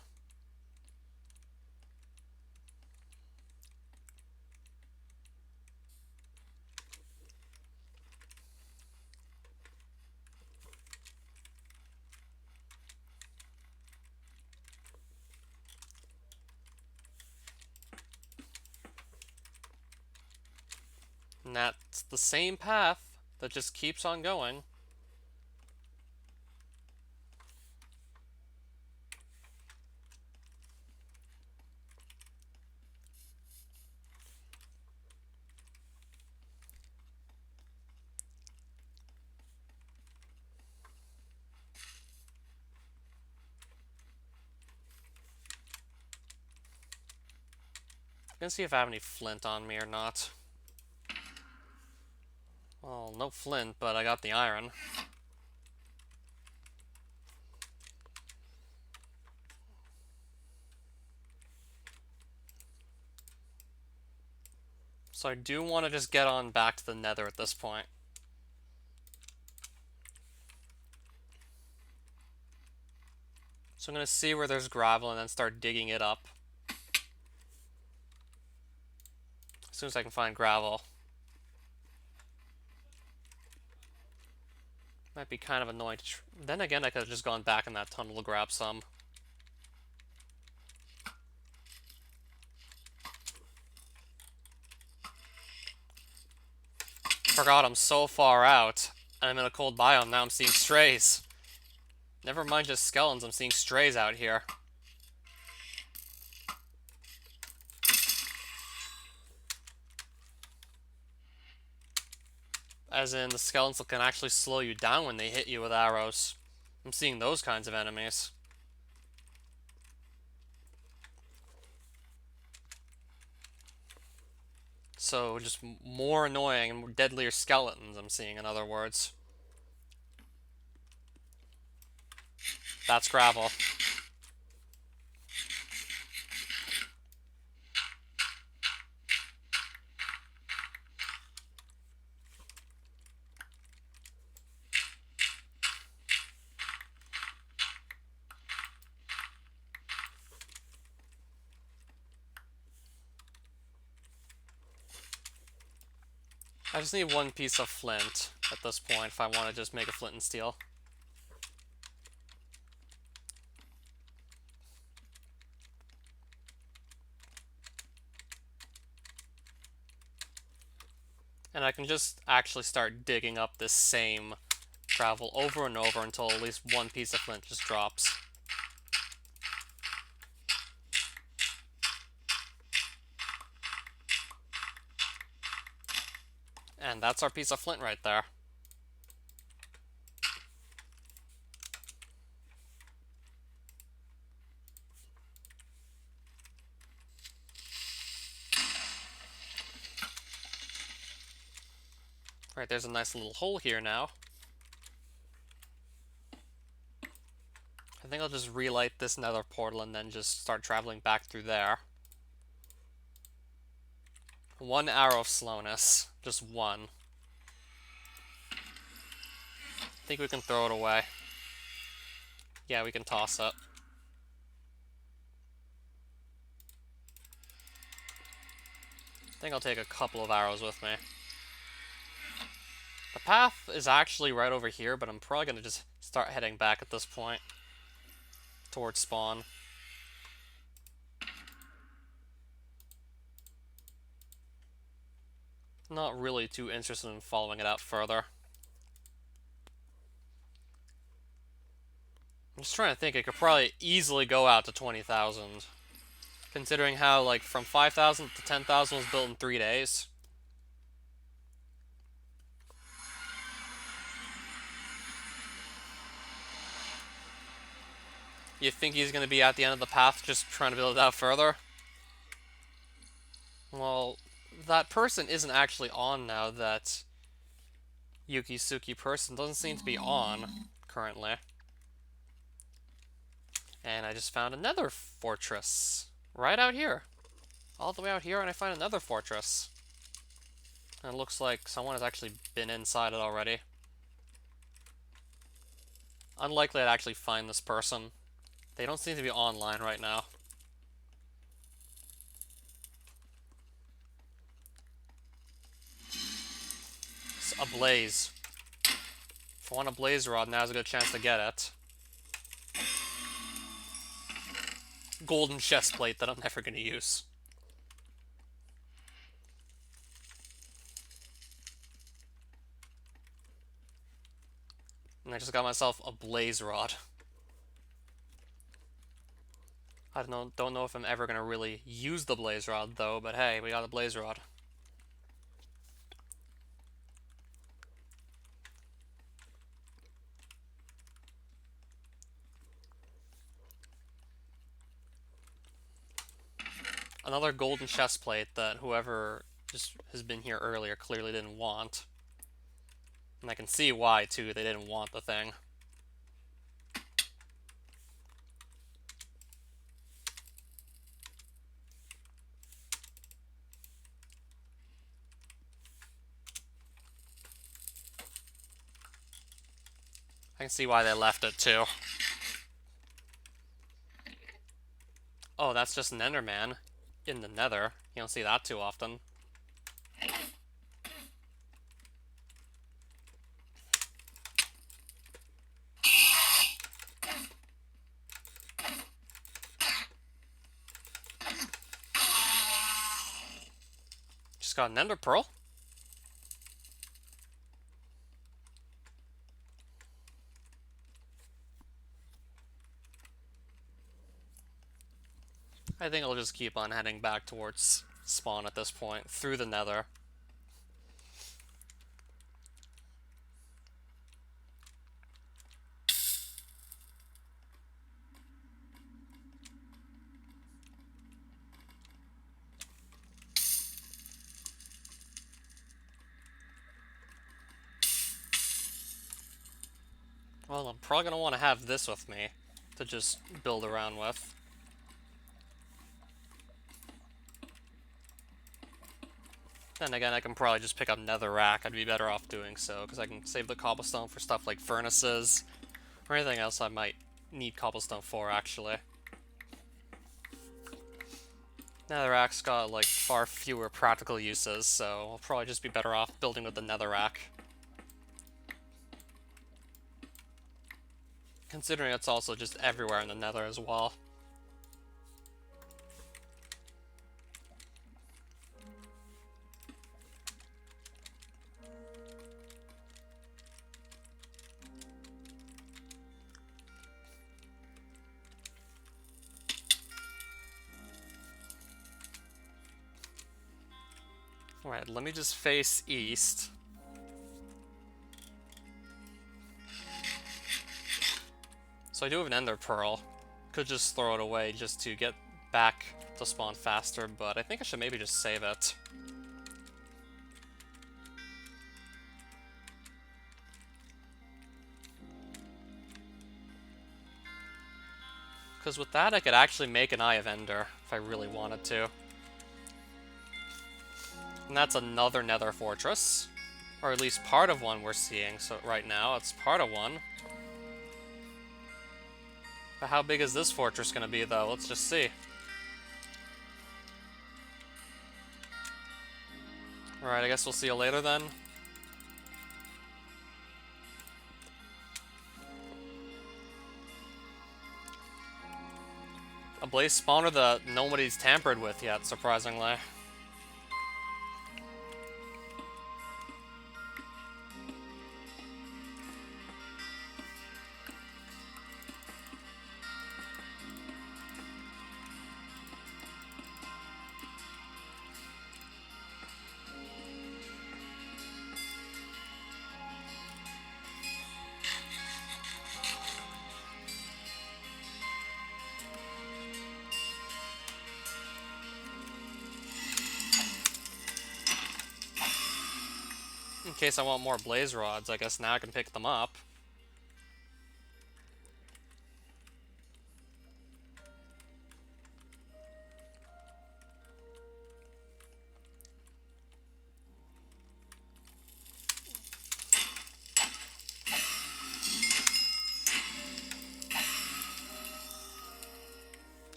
And that's the same path that just keeps on going. I'm gonna see if I have any flint on me or not. Well, no flint, but I got the iron. So I do want to just get on back to the nether at this point. So I'm going to see where there's gravel and then start digging it up. As soon as I can find gravel. Might be kind of annoying to then again, I could have just gone back in that tunnel to grab some. Forgot I'm so far out. And I'm in a cold biome, now I'm seeing strays. Never mind just skeletons, I'm seeing strays out here. As in, the skeletons can actually slow you down when they hit you with arrows. I'm seeing those kinds of enemies. So, just more annoying and deadlier skeletons I'm seeing, in other words. That's gravel. I just need one piece of flint at this point if I want to just make a flint and steel. And I can just actually start digging up this same gravel over and over until at least one piece of flint just drops. And that's our piece of flint right there. Right, there's a nice little hole here now. I think I'll just relight this nether portal and then just start traveling back through there. One arrow of slowness. Just one. I think we can throw it away. Yeah, we can toss it. I think I'll take a couple of arrows with me. The path is actually right over here, but I'm probably going to just start heading back at this point. Towards spawn. Not really too interested in following it out further. I'm just trying to think, it could probably easily go out to 20,000. Considering how, like, from 5,000 to 10,000 was built in 3 days. You think he's going to be at the end of the path just trying to build it out further? Well, that person isn't actually on now, that Yukisuki person doesn't seem to be on currently. And I just found another fortress right out here. All the way out here, and I find another fortress. And it looks like someone has actually been inside it already. Unlikely I'd actually find this person. They don't seem to be online right now. It's a blaze. If I want a blaze rod, now's a good chance to get it. Golden chest plate that I'm never going to use. And I just got myself a blaze rod. I don't know if I'm ever going to really use the blaze rod though, but hey, we got a blaze rod. Another golden chest plate that whoever just has been here earlier clearly didn't want. And I can see why too, they didn't want the thing. I can see why they left it too. Oh, that's just an Enderman in the Nether. You don't see that too often. Just got an Ender Pearl. I think I'll just keep on heading back towards spawn at this point, through the Nether. Well, I'm probably going to want to have this with me to just build around with. Then again, I can probably just pick up netherrack. I'd be better off doing so, because I can save the cobblestone for stuff like furnaces, or anything else I might need cobblestone for, actually. Netherrack's got, like, far fewer practical uses, so I'll probably just be better off building with the netherrack. Considering it's also just everywhere in the nether as well. Alright, let me just face east. So I do have an ender pearl. Could just throw it away just to get back to spawn faster, but I think I should maybe just save it. Because with that I could actually make an Eye of Ender, if I really wanted to. And that's another nether fortress. Or at least part of one we're seeing, so right now it's part of one. But how big is this fortress going to be, though? Let's just see. Alright, I guess we'll see you later then. A blaze spawner that nobody's tampered with yet, surprisingly. In case I want more blaze rods, I guess now I can pick them up.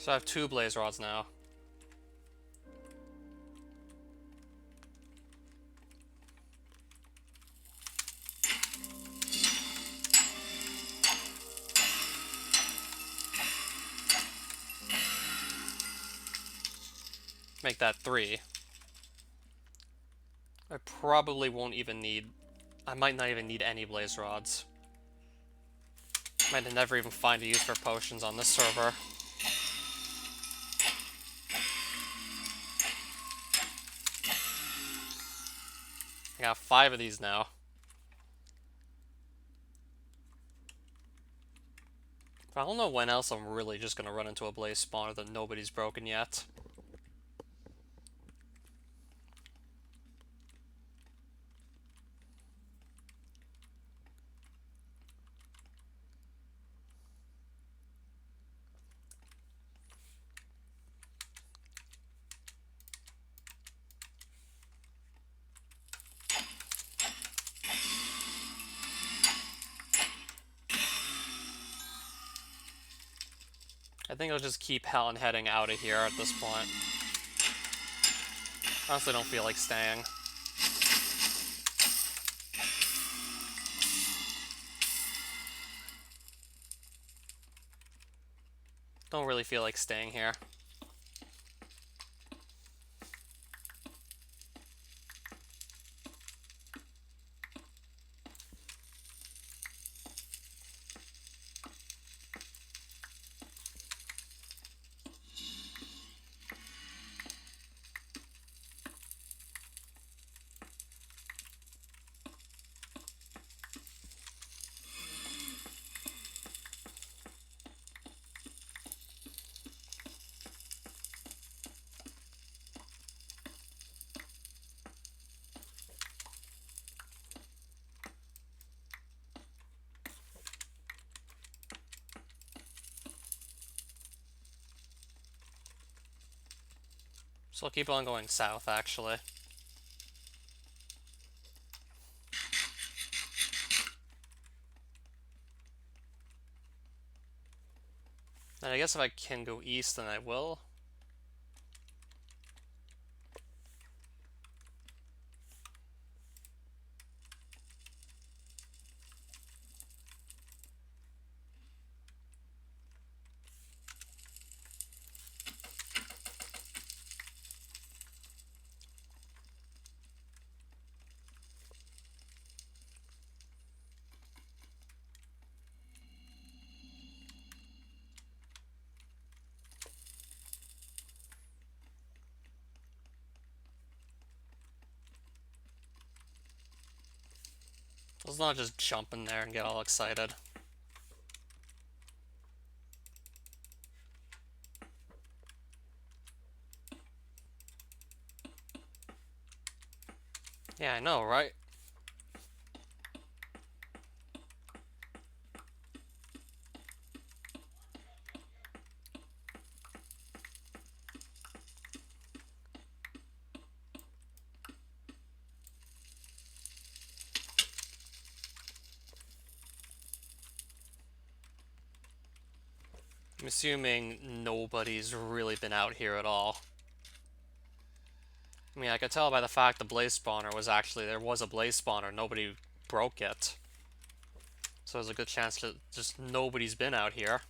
So I have 2 blaze rods now. Make that 3. I probably won't even need... I might not even need any blaze rods. Might never even find a use for potions on this server. I got 5 of these now. I don't know when else I'm really just gonna run into a blaze spawner that nobody's broken yet. I think I'll just keep Helen heading out of here at this point. Honestly, don't feel like staying. Don't really feel like staying here. So I'll keep on going south, actually. And I guess if I can go east, then I will. Let's not just jump in there and get all excited. Yeah, I know, right? I'm assuming nobody's really been out here at all. I mean, I could tell by the fact the blaze spawner was actually... There was a blaze spawner, nobody broke it. So there's a good chance that just nobody's been out here.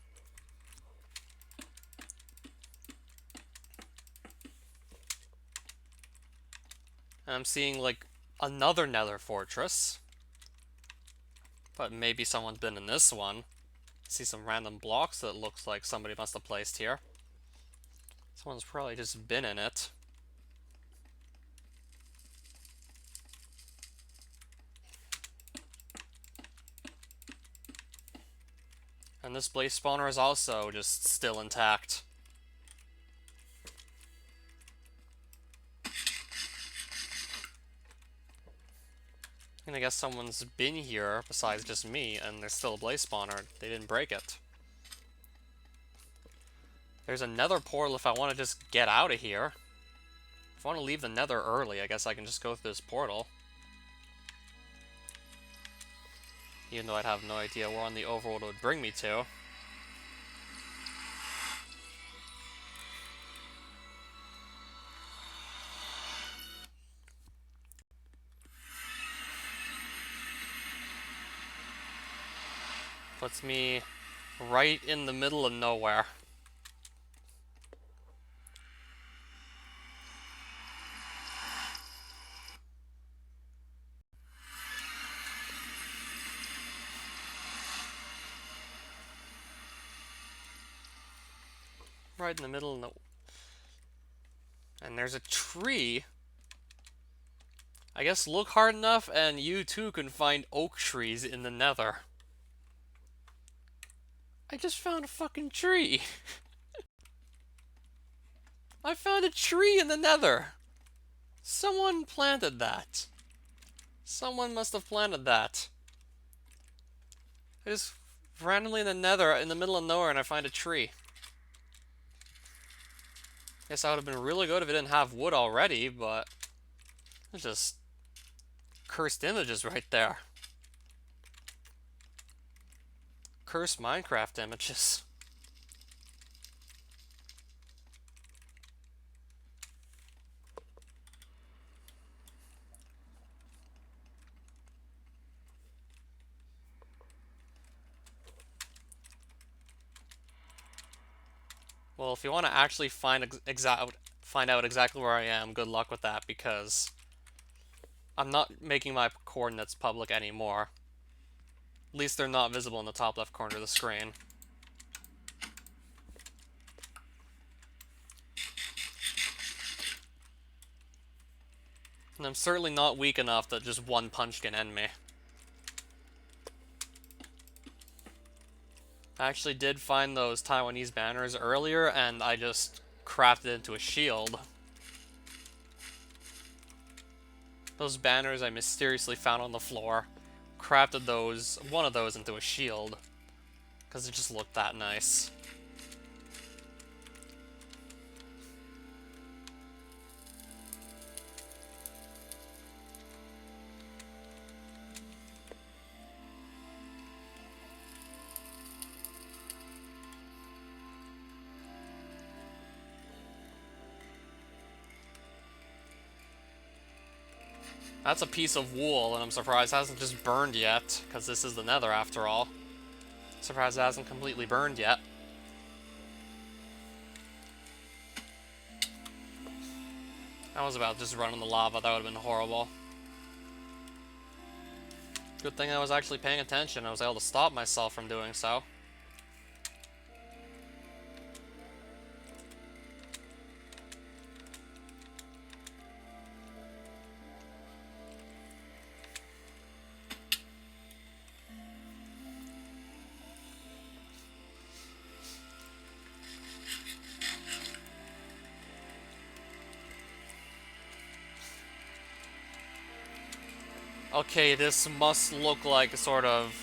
And I'm seeing, like, another nether fortress. But maybe someone's been in this one. I see some random blocks that looks like somebody must have placed here. Someone's probably just been in it. And this blaze spawner is also just still intact. And I guess someone's been here besides just me, and there's still a blaze spawner. They didn't break it. There's a nether portal if I want to just get out of here. If I want to leave the nether early, I guess I can just go through this portal. Even though I'd have no idea where on the overworld it would bring me to. Puts me right in the middle of nowhere. Right in the middle of no... And there's a tree. I guess look hard enough and you too can find oak trees in the nether. I just found a fucking tree. I found a tree in the nether. Someone planted that. Someone must have planted that. I just randomly in the nether, in the middle of nowhere, and I find a tree. Guess I would have been really good if it didn't have wood already, but... It's just... cursed images right there. Cursed Minecraft images. Well, if you want to actually find out exactly where I am, good luck with that, because I'm not making my coordinates public anymore. At least they're not visible in the top left corner of the screen. And I'm certainly not weak enough that just one punch can end me. I actually did find those Taiwanese banners earlier, and I just crafted it into a shield. Those banners I mysteriously found on the floor. Crafted one of those into a shield. Because it just looked that nice. That's a piece of wool, and I'm surprised it hasn't just burned yet, because this is the nether after all. Surprised it hasn't completely burned yet. I was about to just run in the lava, that would have been horrible. Good thing I was actually paying attention, I was able to stop myself from doing so. Okay, this must look like a sort of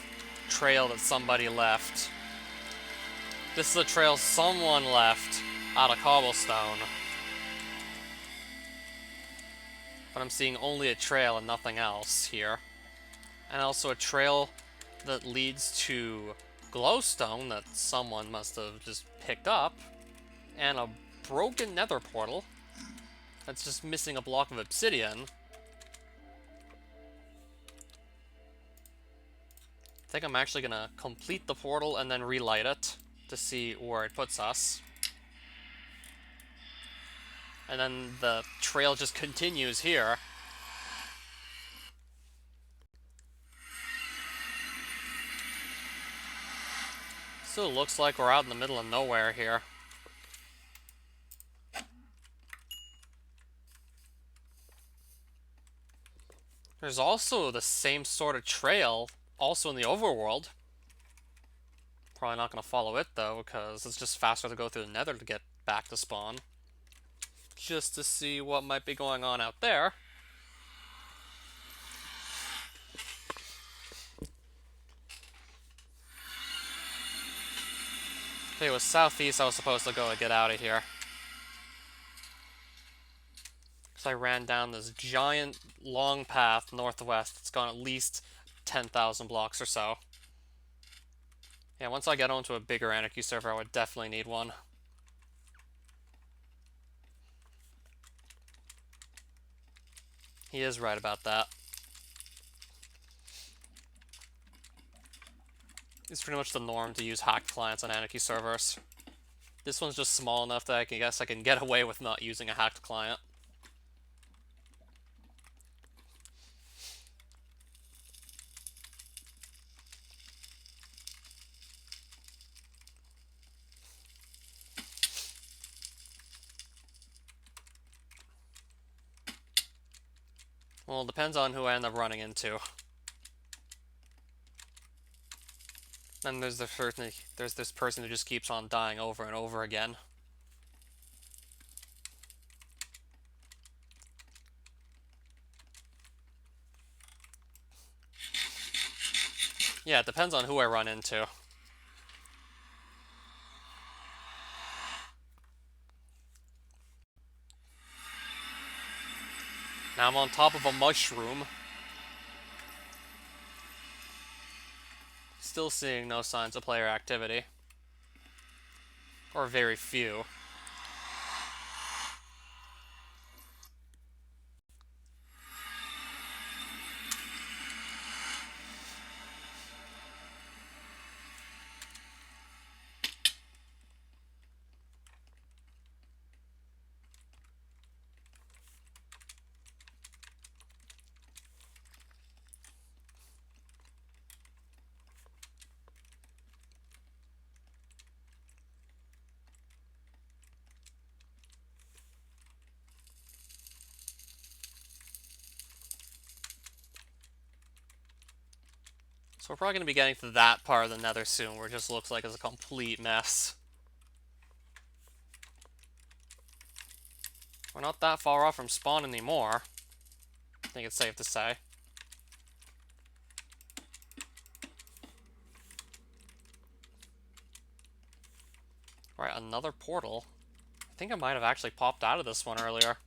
trail that somebody left. This is a trail someone left out of cobblestone. But I'm seeing only a trail and nothing else here. And also a trail that leads to glowstone that someone must have just picked up. And a broken nether portal that's just missing a block of obsidian. I think I'm actually gonna complete the portal and then relight it to see where it puts us. And then the trail just continues here. Still looks like we're out in the middle of nowhere here. There's also the same sort of trail also in the overworld. Probably not going to follow it though, because it's just faster to go through the nether to get back to spawn. Just to see what might be going on out there. Okay, it was southeast I was supposed to go to get out of here. Because I ran down this giant long path northwest. It's gone at least 10,000 blocks or so. Yeah, once I get onto a bigger Anarchy server, I would definitely need one. He is right about that. It's pretty much the norm to use hacked clients on Anarchy servers. This one's just small enough that I guess I can get away with not using a hacked client. Well, it depends on who I end up running into. And there's this person who just keeps on dying over and over again. Yeah, it depends on who I run into. Now I'm on top of a mushroom. Still seeing no signs of player activity. Or very few. So we're probably going to be getting to that part of the nether soon, where it just looks like it's a complete mess. We're not that far off from spawn anymore. I think it's safe to say. Right, another portal. I think I might have actually popped out of this one earlier.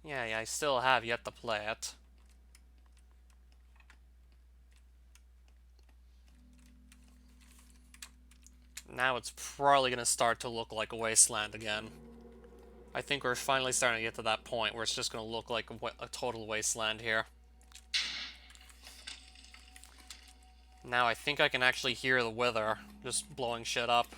Yeah, I still have yet to play it. Now it's probably going to start to look like a wasteland again. I think we're finally starting to get to that point where it's just going to look like a total wasteland here. Now I think I can actually hear the wither just blowing shit up.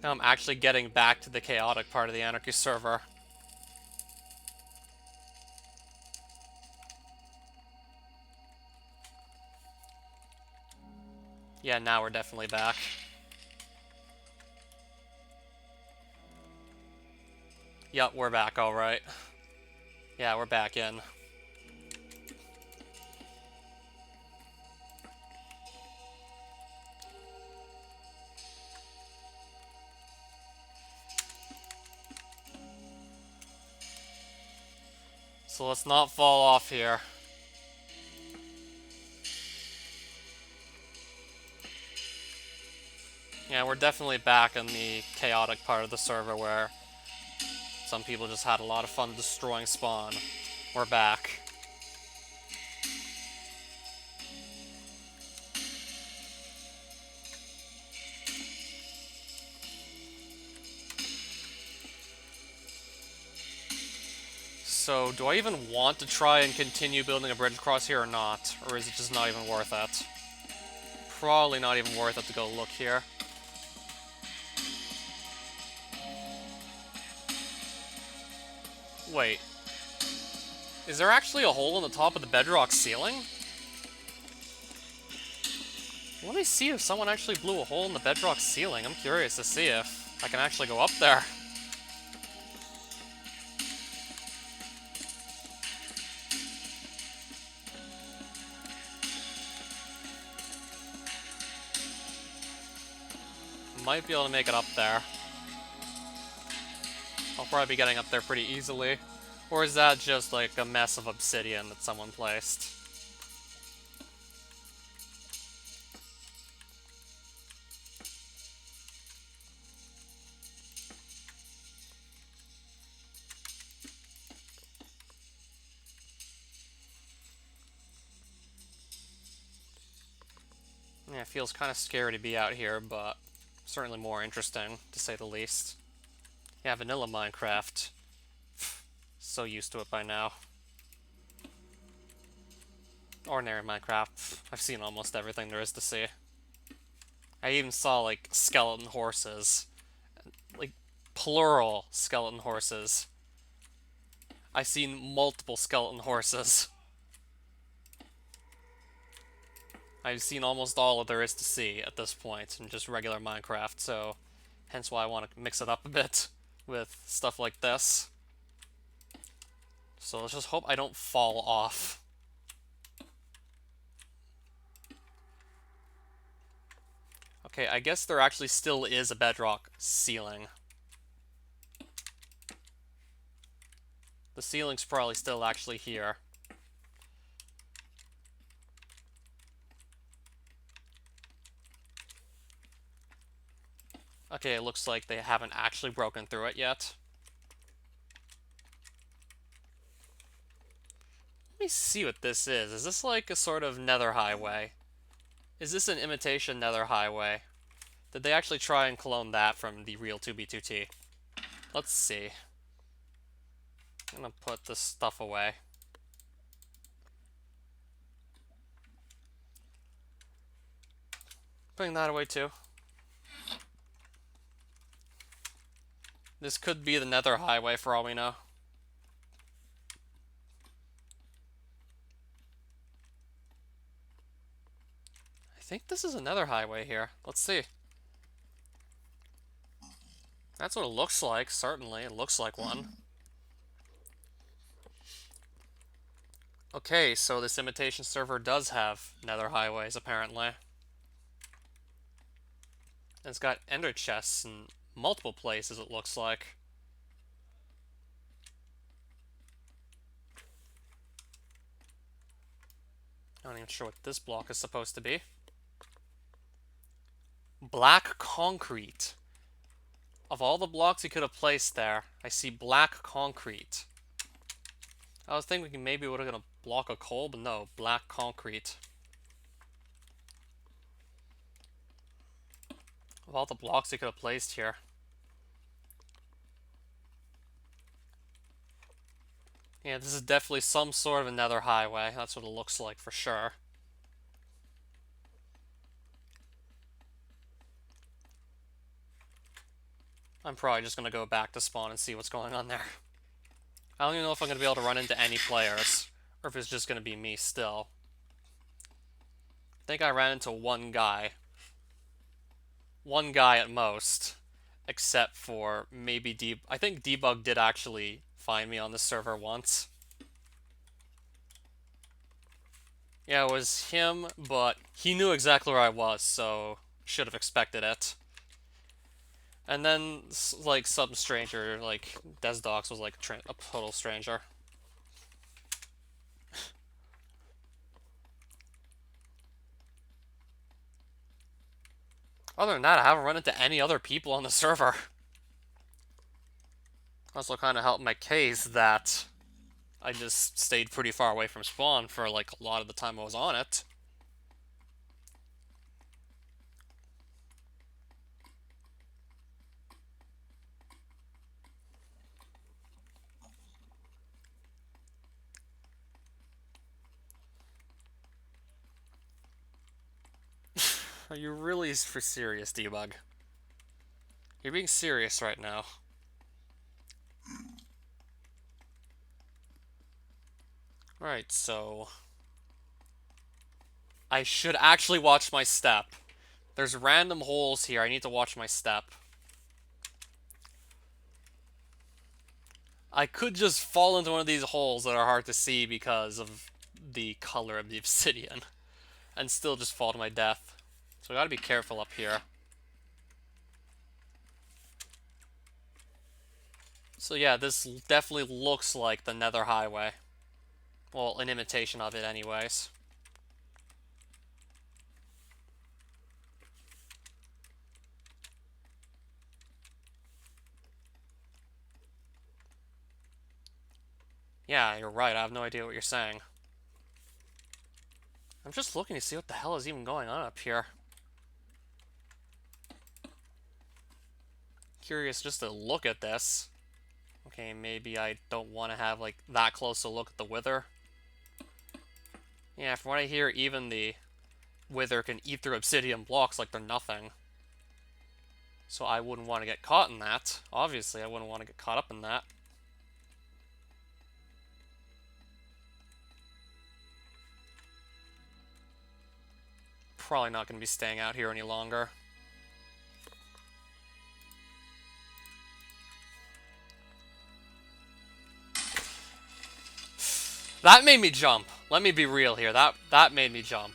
Now I'm actually getting back to the chaotic part of the Anarchy server. Yeah, now we're definitely back. Yup, we're back, alright. Yeah, we're back in. So let's not fall off here. Yeah, we're definitely back in the chaotic part of the server where some people just had a lot of fun destroying spawn. We're back. So, do I even want to try and continue building a bridge across here or not? Or is it just not even worth it? Probably not even worth it to go look here. Wait. Is there actually a hole in the top of the bedrock ceiling? Let me see if someone actually blew a hole in the bedrock ceiling. I'm curious to see if I can actually go up there. Might be able to make it up there. I'll probably be getting up there pretty easily. Or is that just like a mess of obsidian that someone placed? Yeah, it feels kind of scary to be out here, but certainly more interesting, to say the least. Yeah, vanilla Minecraft. So used to it by now. Ordinary Minecraft. I've seen almost everything there is to see. I even saw, like, skeleton horses. Like, plural skeleton horses. I've seen multiple skeleton horses. I've seen almost all that there is to see at this point in just regular Minecraft, so hence why I want to mix it up a bit with stuff like this. So let's just hope I don't fall off. Okay, I guess there actually still is a bedrock ceiling. The ceiling's probably still actually here. Okay, it looks like they haven't actually broken through it yet. Let me see what this is. Is this like a sort of nether highway? Is this an imitation nether highway? Did they actually try and clone that from the real 2B2T? Let's see. I'm gonna put this stuff away. Putting that away too. This could be the nether highway for all we know. I think this is another highway here. Let's see. That's what it looks like, certainly. It looks like one. Okay, so this imitation server does have nether highways, apparently. And it's got ender chests in multiple places, it looks like. I'm not even sure what this block is supposed to be. Black concrete. Of all the blocks you could have placed there, I see black concrete. I was thinking maybe we're gonna block a coal, but no, black concrete. Of all the blocks you could have placed here. Yeah, this is definitely some sort of another highway. That's what it looks like for sure. I'm probably just gonna go back to spawn and see what's going on there. I don't even know if I'm gonna be able to run into any players, or if it's just gonna be me still. I think I ran into one guy. One guy at most. Except for maybe I think Debug did actually find me on the server once. Yeah, it was him, but he knew exactly where I was, so should have expected it. And then, like, some stranger, like, Desdox was, like, a total stranger. Other than that, I haven't run into any other people on the server. Also kind of helped my case that I just stayed pretty far away from spawn for, like, a lot of the time I was on it. Are you really for serious, Debug? You're being serious right now. Alright, so... I should actually watch my step. There's random holes here. I need to watch my step. I could just fall into one of these holes that are hard to see because of the color of the obsidian. And still just fall to my death. So I gotta be careful up here. So yeah, this definitely looks like the Nether Highway. Well, an imitation of it anyways. Yeah, you're right. I have no idea what you're saying. I'm just looking to see what the hell is even going on up here. curious just to look at this. Okay, maybe I don't want to have, like, that close a look at the wither. Yeah, from what I hear, even the wither can eat through obsidian blocks like they're nothing. So I wouldn't want to get caught in that. Obviously, I wouldn't want to get caught up in that. Probably not going to be staying out here any longer. That made me jump. Let me be real here. That made me jump.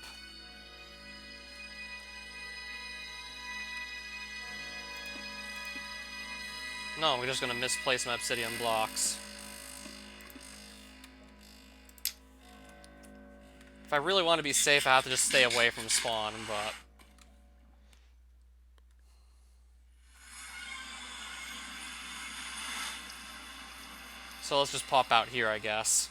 No, we're just going to misplace my obsidian blocks. If I really want to be safe, I have to just stay away from spawn, but... So let's just pop out here, I guess.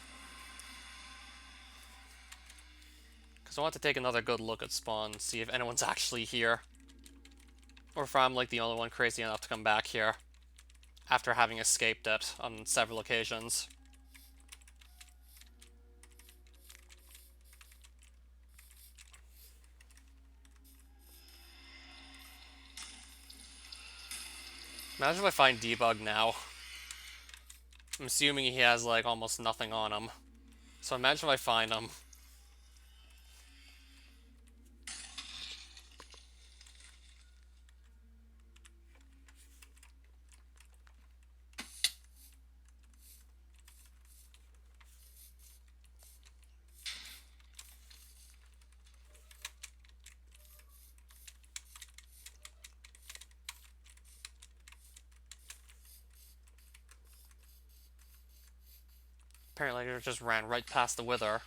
Because I want to take another good look at spawn, see if anyone's actually here. Or if I'm, like, the only one crazy enough to come back here. After having escaped it on several occasions. Imagine if I find Debug now. I'm assuming he has, like, almost nothing on him. So imagine if I find him. Apparently it just ran right past the wither.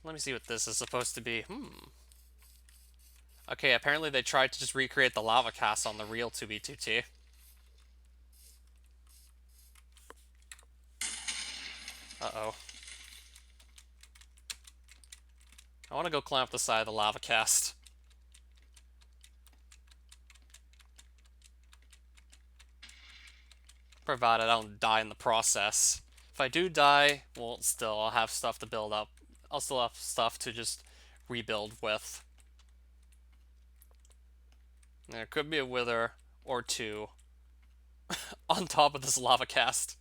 Let me see what this is supposed to be. Okay, apparently they tried to just recreate the lava cast on the real 2B2T. Uh-oh. I want to go climb up the side of the lava cast. Provided I don't die in the process. If I do die, well, still, I'll have stuff to build up. I'll still have stuff to just rebuild with. There could be a wither or two on top of this lava cast.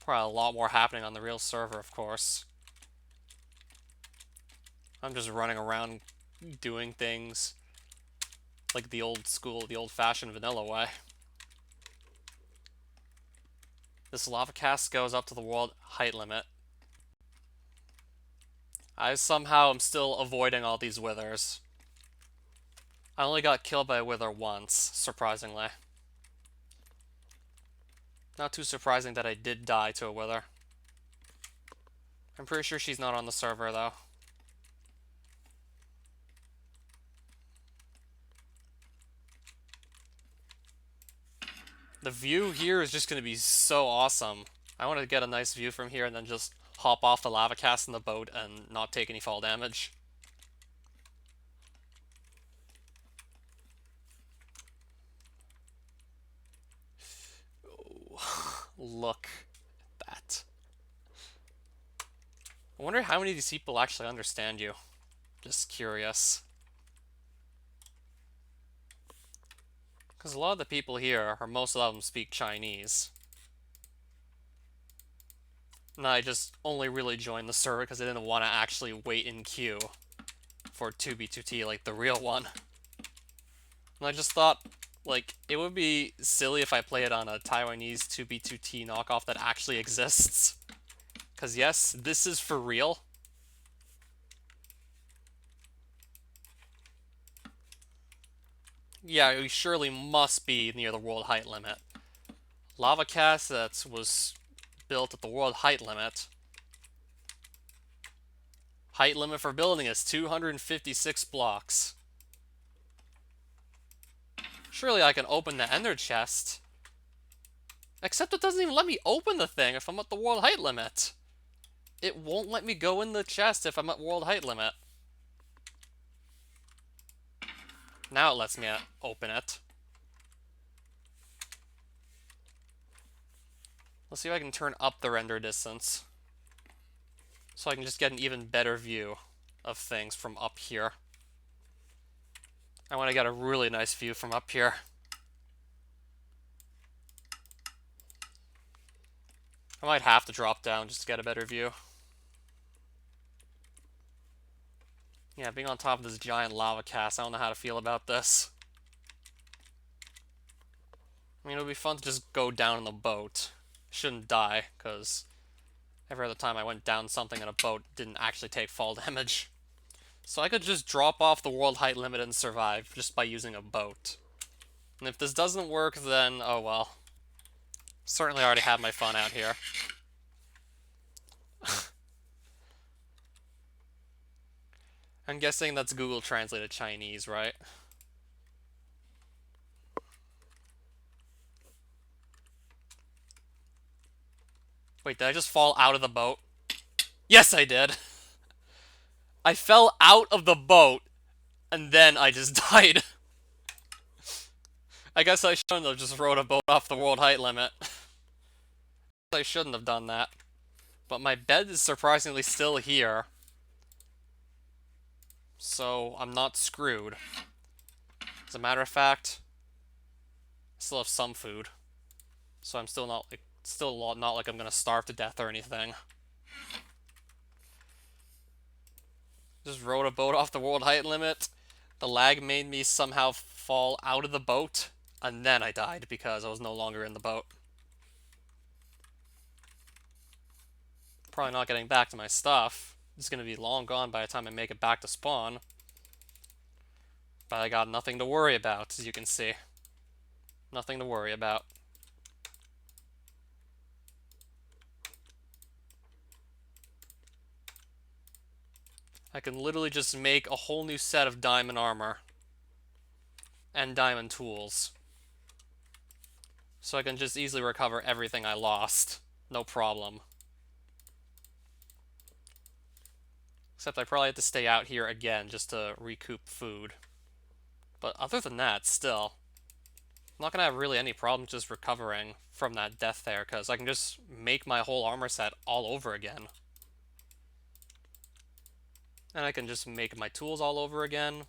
Probably a lot more happening on the real server, of course. I'm just running around doing things like the old school, the old-fashioned vanilla way. This lava cast goes up to the world height limit. I somehow am still avoiding all these withers. I only got killed by a wither once, surprisingly. Not too surprising that I did die to a wither. I'm pretty sure she's not on the server, though. The view here is just going to be so awesome. I want to get a nice view from here and then just hop off the lava cast in the boat and not take any fall damage. Oh, look at that. I wonder how many of these people actually understand you. Just curious. Because a lot of the people here, or most of them, speak Chinese. And I just only really joined the server because I didn't want to actually wait in queue for 2B2T like the real one. And I just thought, like, it would be silly if I play it on a Taiwanese 2B2T knockoff that actually exists. Because yes, this is for real. Yeah, we surely must be near the world height limit. Lava cast that was built at the world height limit. Height limit for building is 256 blocks. Surely I can open the ender chest. Except it doesn't even let me open the thing if I'm at the world height limit. It won't let me go in the chest if I'm at world height limit. Now it lets me open it. Let's see if I can turn up the render distance, so I can just get an even better view of things from up here. I want to get a really nice view from up here. I might have to drop down just to get a better view. Yeah, being on top of this giant lava cast, I don't know how to feel about this. I mean, it would be fun to just go down in the boat. Shouldn't die, because every other time I went down something in a boat didn't actually take fall damage. So I could just drop off the world height limit and survive just by using a boat. And if this doesn't work, then oh well. Certainly already have my fun out here. I'm guessing that's Google translated Chinese, right? Wait, did I just fall out of the boat? Yes, I did! I fell out of the boat, and then I just died. I guess I shouldn't have just rode a boat off the world height limit. I shouldn't have done that. But my bed is surprisingly still here. So I'm not screwed. As a matter of fact, I still have some food. So I'm still not like I'm gonna starve to death or anything. Just rode a boat off the world height limit. The lag made me somehow fall out of the boat, and then I died because I was no longer in the boat. Probably not getting back to my stuff. It's gonna be long gone by the time I make it back to spawn. But I got nothing to worry about, as you can see. Nothing to worry about. I can literally just make a whole new set of diamond armor. And diamond tools. So I can just easily recover everything I lost. No problem. Except I probably have to stay out here again just to recoup food. But other than that, still, I'm not gonna have really any problem just recovering from that death there, because I can just make my whole armor set all over again. And I can just make my tools all over again,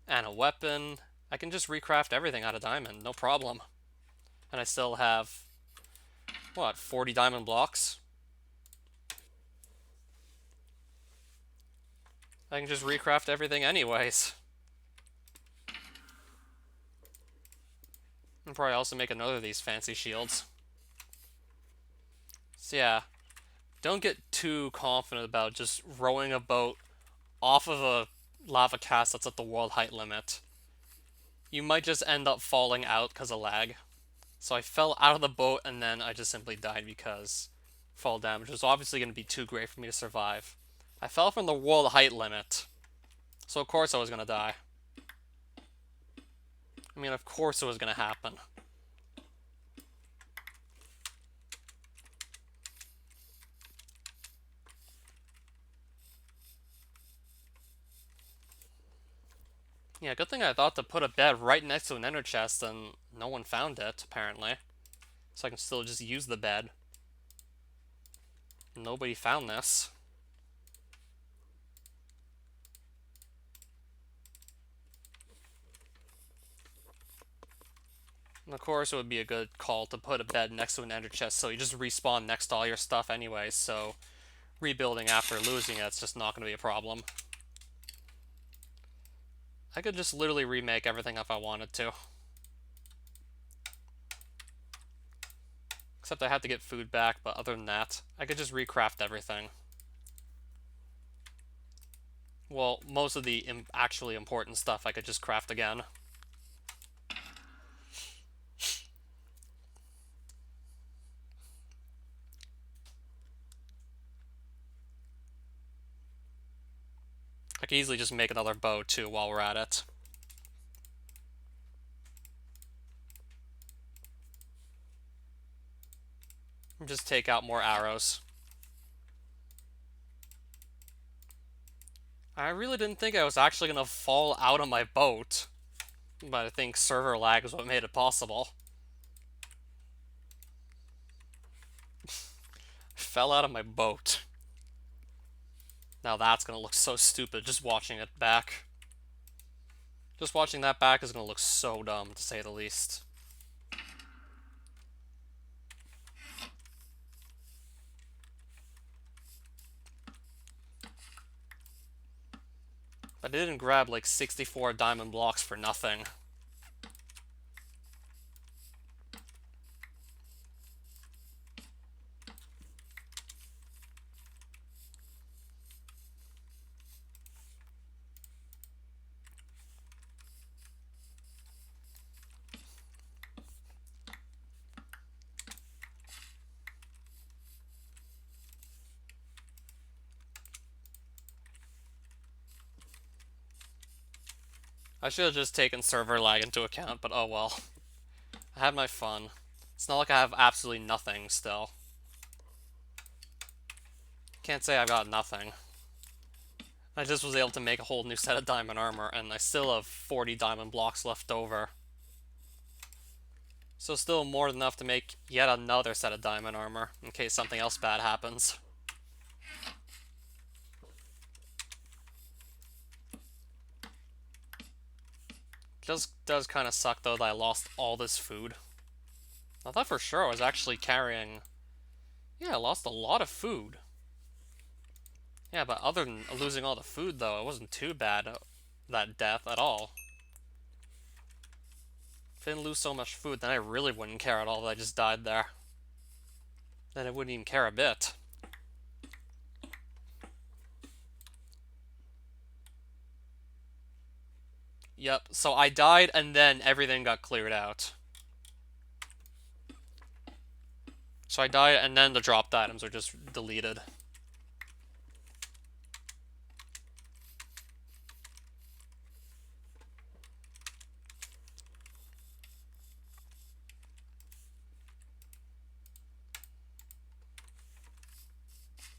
and a weapon. I can just recraft everything out of diamond, no problem. And I still have, what, 40 diamond blocks? I can just recraft everything anyways. And probably also make another of these fancy shields. So yeah, don't get too confident about just rowing a boat off of a lava cast that's at the world height limit. You might just end up falling out because of lag. So I fell out of the boat and then I just simply died because fall damage was obviously going to be too great for me to survive. I fell from the world height limit, so of course I was going to die. I mean, of course it was going to happen. Yeah, good thing I thought to put a bed right next to an ender chest and no one found it, apparently. So I can still just use the bed. Nobody found this. And of course it would be a good call to put a bed next to an ender chest so you just respawn next to all your stuff anyway, so rebuilding after losing it's just not going to be a problem. I could just literally remake everything if I wanted to. Except I have to get food back, but other than that, I could just recraft everything. Well, most of the actually important stuff I could just craft again. I could easily just make another bow too while we're at it. And just take out more arrows. I really didn't think I was actually gonna fall out of my boat, but I think server lag is what made it possible. Fell out of my boat. Now that's gonna look so stupid just watching it back. Just watching that back is gonna look so dumb, to say the least. I didn't grab like 64 diamond blocks for nothing. I should have just taken server lag into account, but oh well. I had my fun. It's not like I have absolutely nothing still. Can't say I got nothing. I just was able to make a whole new set of diamond armor, and I still have 40 diamond blocks left over. So still more than enough to make yet another set of diamond armor, in case something else bad happens. Just does kind of suck, though, that I lost all this food. I thought for sure I was actually carrying... Yeah, I lost a lot of food. Yeah, but other than losing all the food, though, it wasn't too bad, that death at all. If I didn't lose so much food, then I really wouldn't care at all that I just died there. Then I wouldn't even care a bit. Yep, so I died and then everything got cleared out. So I died and then the dropped items are just deleted.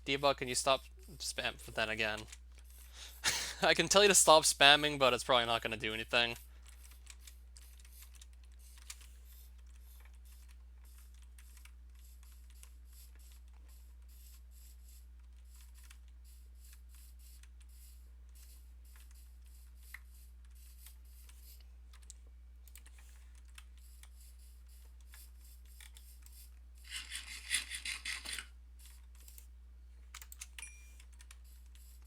Debug, can you stop spam? But then again, I can tell you to stop spamming, but it's probably not going to do anything.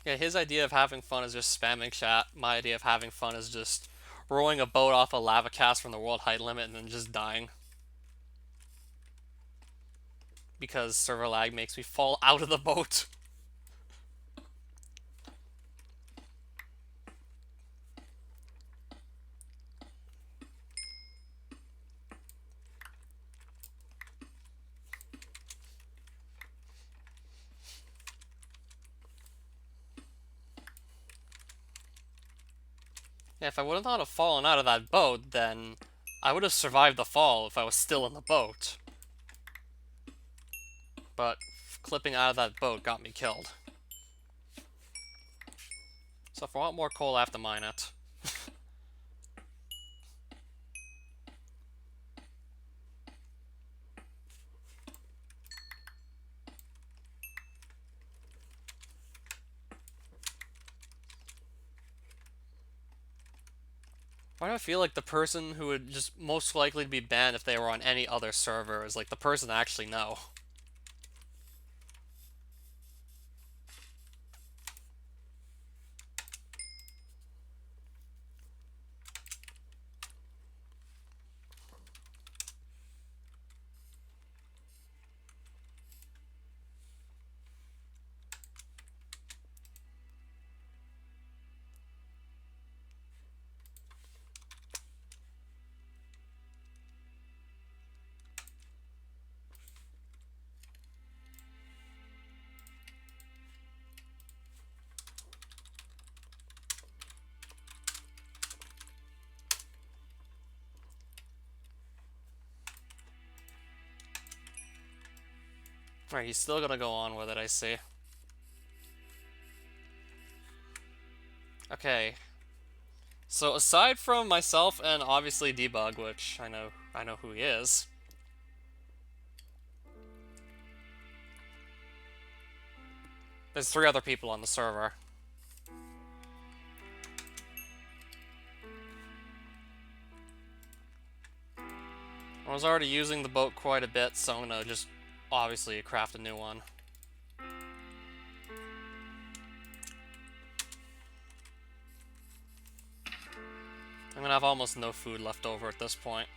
Yeah, his idea of having fun is just spamming chat. My idea of having fun is just rowing a boat off a lava cast from the world height limit and then just dying. Because server lag makes me fall out of the boat. Yeah, if I would not have fallen out of that boat, then I would have survived the fall if I was still in the boat. But clipping out of that boat got me killed. So if I want more coal, I have to mine it. Why do I feel like the person who would just most likely to be banned if they were on any other server is like the person I actually know? Alright, he's still gonna go on with it, I see. Okay. So aside from myself and obviously Debug, which I know who he is, there's 3 other people on the server. I was already using the boat quite a bit, so I'm gonna just obviously craft a new one. I'm gonna have almost no food left over at this point.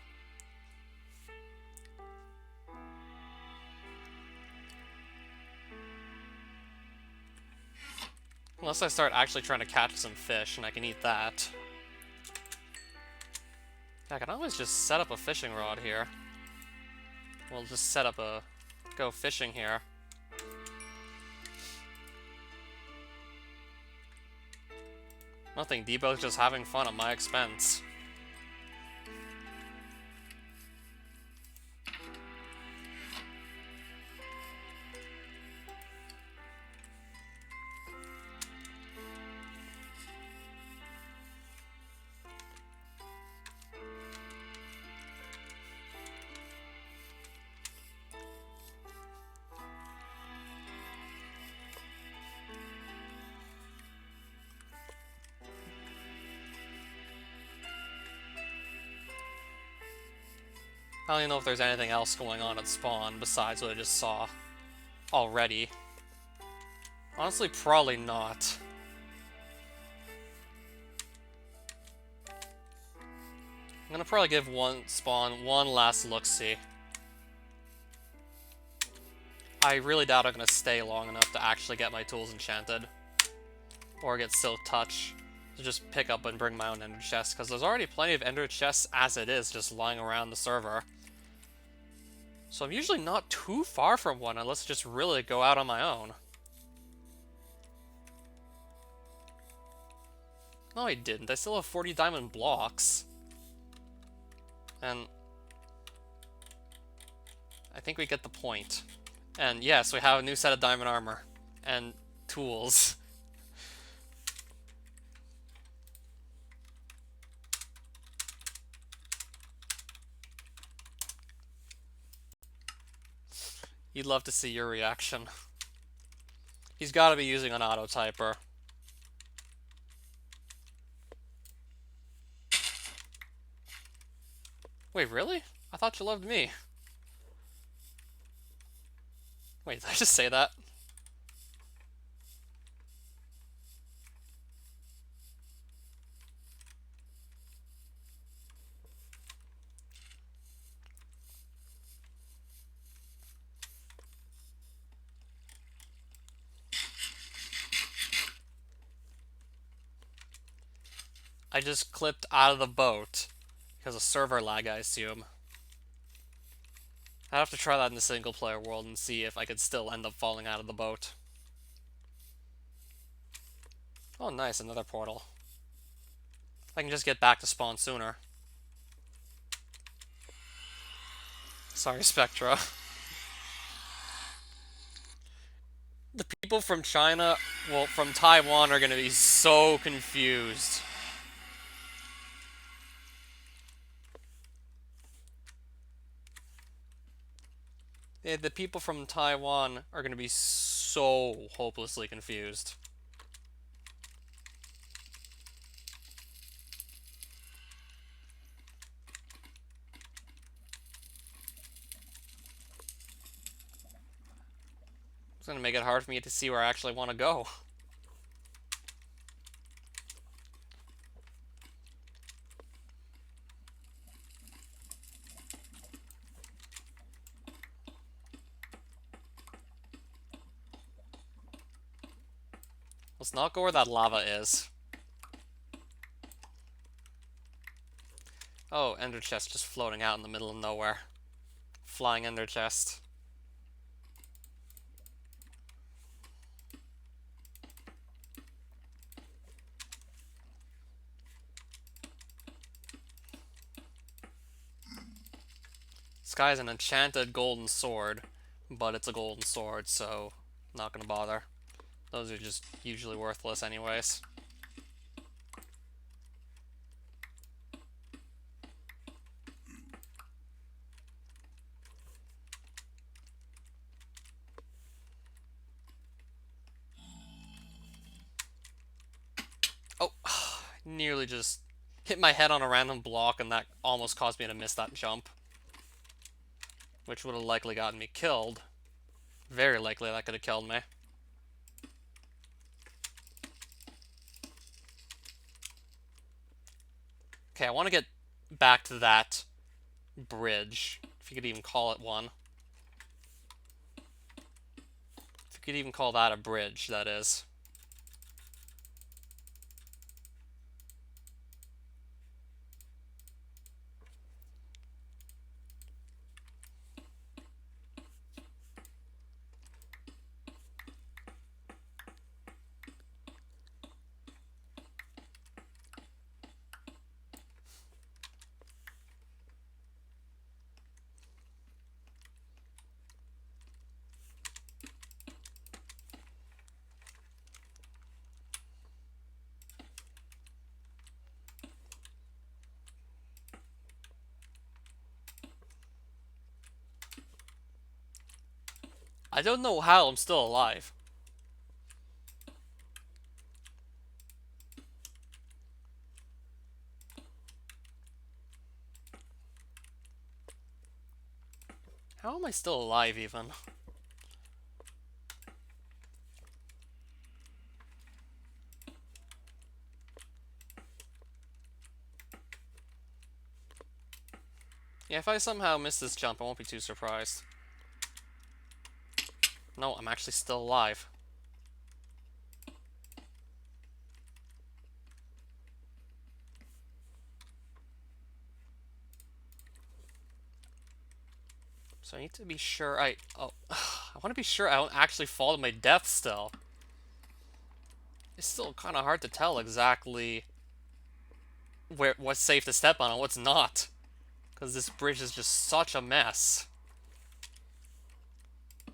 Unless I start actually trying to catch some fish, and I can eat that. I can always just set up a fishing rod here. We'll just set up a... go fishing here. Nothing, Debo's just having fun at my expense. I don't even know if there's anything else going on at spawn besides what I just saw already. Honestly, probably not. I'm gonna probably give spawn one last look-see. I really doubt I'm gonna stay long enough to actually get my tools enchanted. Or get Silk Touch to just pick up and bring my own ender chest, because there's already plenty of ender chests as it is just lying around the server. So I'm usually not too far from one unless I just really go out on my own. No, I didn't. I still have 40 diamond blocks. And I think we get the point. And yes, we have a new set of diamond armor. And tools. You'd love to see your reaction. He's got to be using an auto typer. Wait, really? I thought you loved me. Wait, did I just say that? I just clipped out of the boat because of server lag, I assume. I'd have to try that in the single player world and see if I could still end up falling out of the boat. Oh nice, another portal. I can just get back to spawn sooner. Sorry, Spectra. The people from China, well, from Taiwan are gonna be so confused. Yeah, the people from Taiwan are gonna be so hopelessly confused. It's gonna make it hard for me to see where I actually want to go. Let's not go where that lava is. Oh, ender chest just floating out in the middle of nowhere. Flying ender chest. This guy's an enchanted golden sword, but it's a golden sword, so not gonna bother. Those are just usually worthless anyways. nearly just hit my head on a random block, and that almost caused me to miss that jump, which would have likely gotten me killed. Very likely that could have killed me. Okay, I want to get back to that bridge, if you could even call it one. If you could even call that a bridge, that is. I don't know how I'm still alive. How am I still alive, even? Yeah, if I somehow miss this jump, I won't be too surprised. No, I'm actually still alive. So I need to be sure I want to be sure I don't actually fall to my death still. It's still kind of hard to tell exactly what's safe to step on and what's not, because this bridge is just such a mess.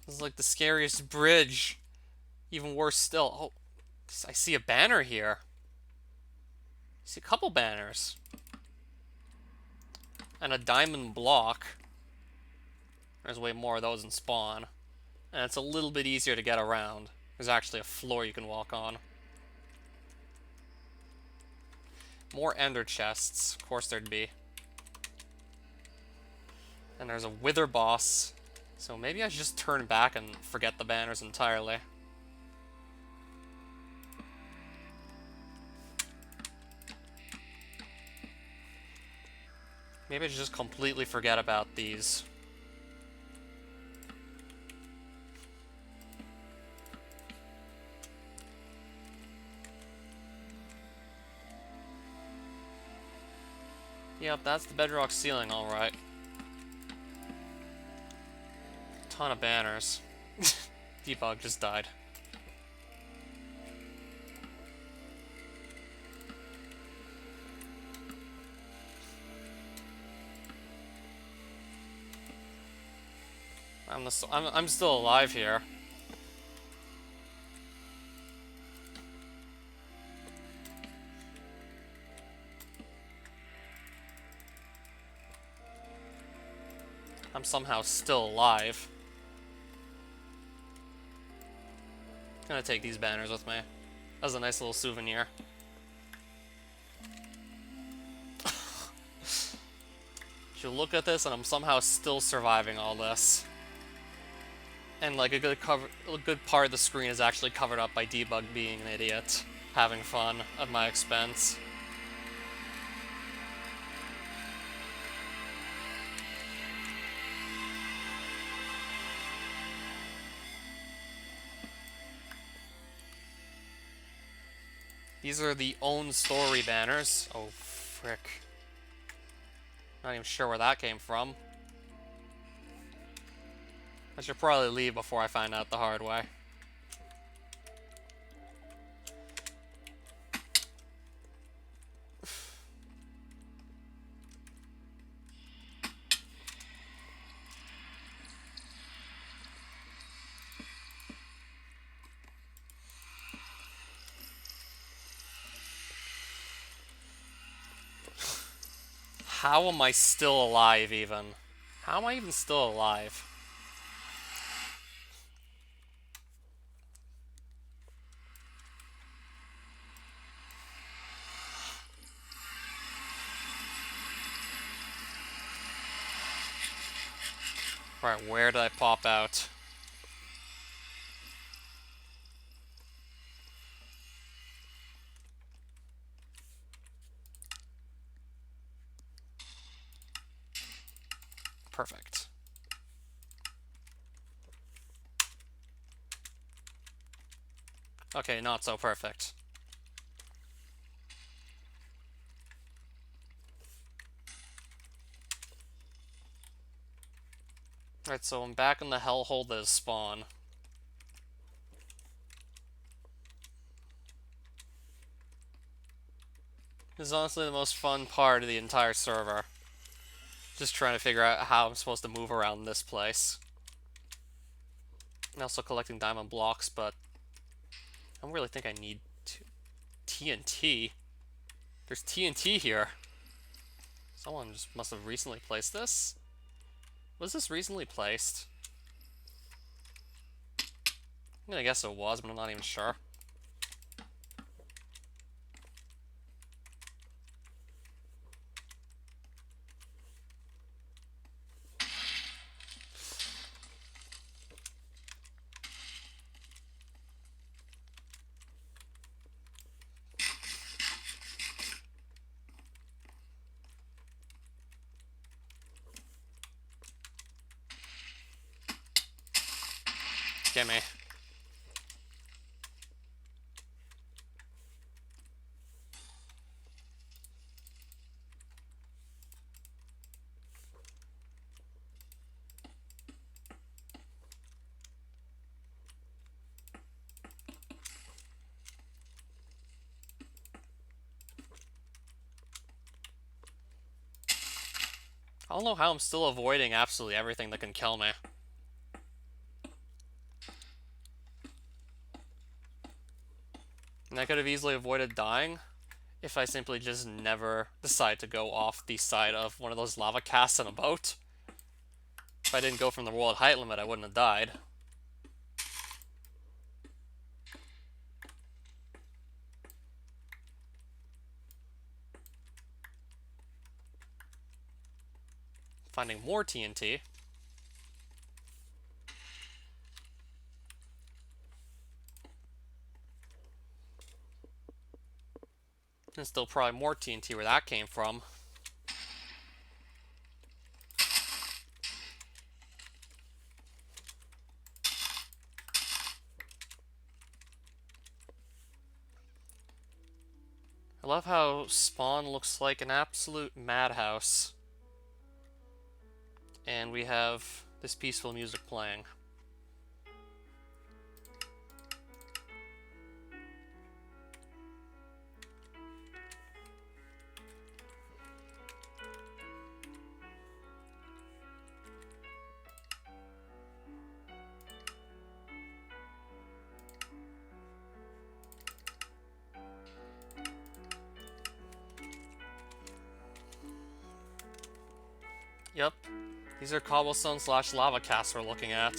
This is like the scariest bridge. Even worse still. Oh, I see a banner here. I see a couple banners. And a diamond block. There's way more of those in spawn. And it's a little bit easier to get around. There's actually a floor you can walk on. More ender chests. Of course there'd be. And there's a wither boss. So maybe I should just turn back and forget the banners entirely. Maybe I should just completely forget about these. Yep, that's the bedrock ceiling, alright. Ton of banners. Debug just died. I'm still alive here. I'm somehow still alive. Gonna take these banners with me. That was a nice little souvenir. You look at this and I'm somehow still surviving all this. And like a good part of the screen is actually covered up by Debug being an idiot, having fun at my expense. These are the own story banners. Oh, frick. Not even sure where that came from. I should probably leave before I find out the hard way. How am I still alive, even? How am I even still alive? Alright, where did I pop out? Perfect. Okay, not so perfect. Alright, so I'm back in the hellhole that is spawn. This is honestly the most fun part of the entire server. Just trying to figure out how I'm supposed to move around this place. I'm also collecting diamond blocks, but I don't really think I need TNT. There's TNT here. Someone just must have recently placed this. Was this recently placed? I'm gonna guess it was, but I'm not even sure. Gimme. I don't know how I'm still avoiding absolutely everything that can kill me. And I could have easily avoided dying if I simply just never decide to go off the side of one of those lava casts in a boat. If I didn't go from the world height limit, I wouldn't have died. Finding more TNT. And still probably more TNT where that came from. I love how spawn looks like an absolute madhouse. And we have this peaceful music playing. Yep, these are cobblestone / lava casts we're looking at.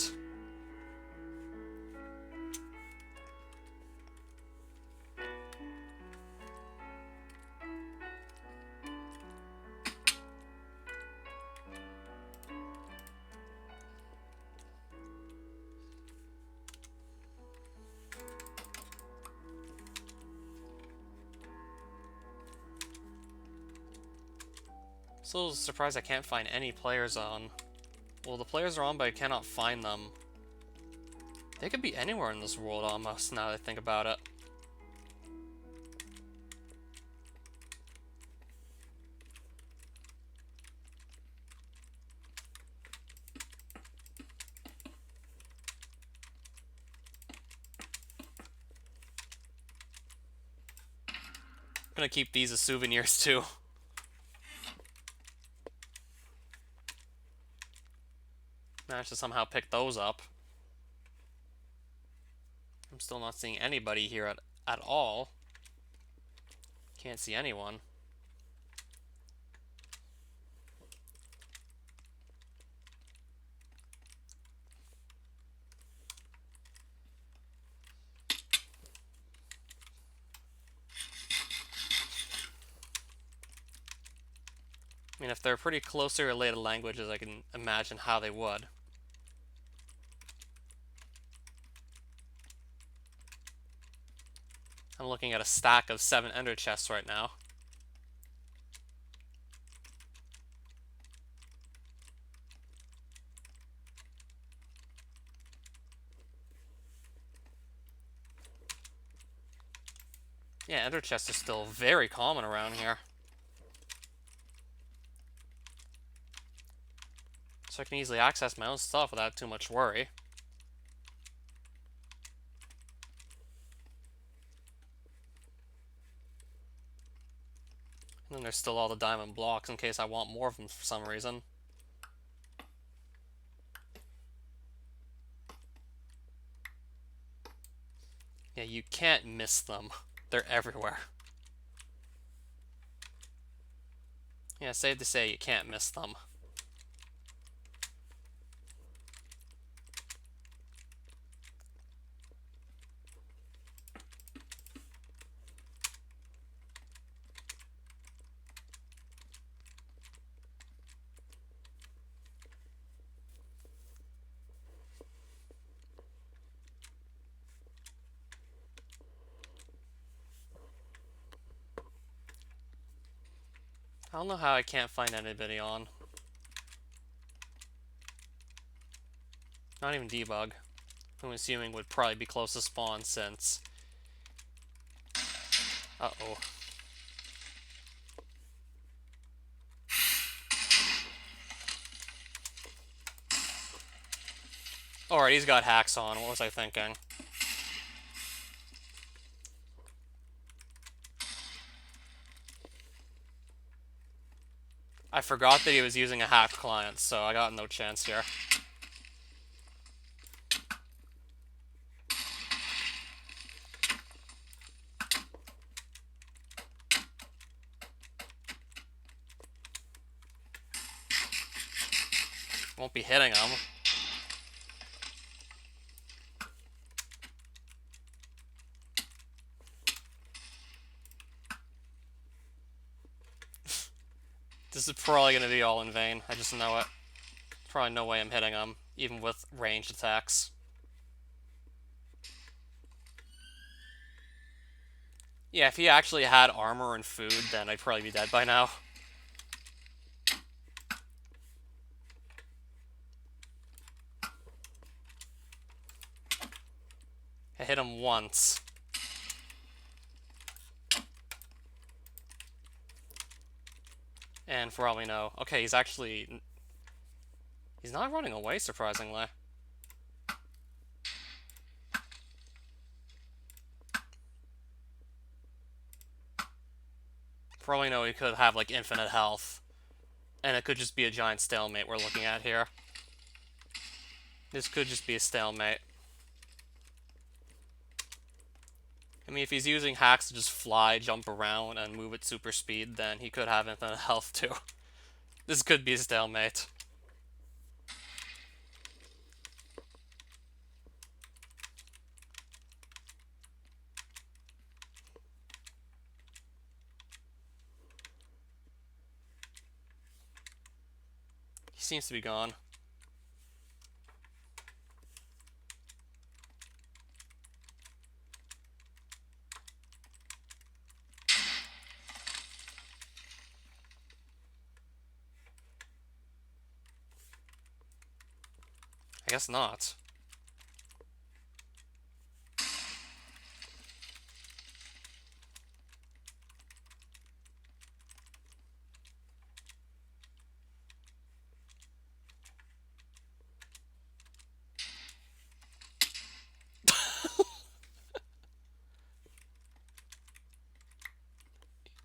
So surprised I can't find any players on. Well, the players are on, but I cannot find them. They could be anywhere in this world almost, now that I think about it. I'm gonna keep these as souvenirs too. Managed to somehow pick those up. I'm still not seeing anybody here at all. Can't see anyone. I mean, if they're pretty closely related languages, I can imagine how they would. I'm looking at a stack of 7 ender chests right now. Yeah, ender chests are still very common around here. So I can easily access my own stuff without too much worry. And then there's still all the diamond blocks in case I want more of them for some reason. Yeah, you can't miss them. They're everywhere. Yeah, safe to say you can't miss them. I don't know how I can't find anybody on. Not even debug. I'm assuming would probably be close to spawn since... Uh-oh. Alright, he's got hacks on. What was I thinking? I forgot that he was using a hacked client, so I got no chance here. Won't be hitting him. This is probably going to be all in vain. I just know it. Probably no way I'm hitting him, even with ranged attacks. Yeah, if he actually had armor and food, then I'd probably be dead by now. I hit him once. And for all we know... Okay, he's actually... He's not running away, surprisingly. For all we know, he could have, like, infinite health. And it could just be a giant stalemate we're looking at here. This could just be a stalemate. I mean, if he's using hacks to just fly, jump around, and move at super speed, then he could have infinite health too. This could be a stalemate. He seems to be gone. I guess not.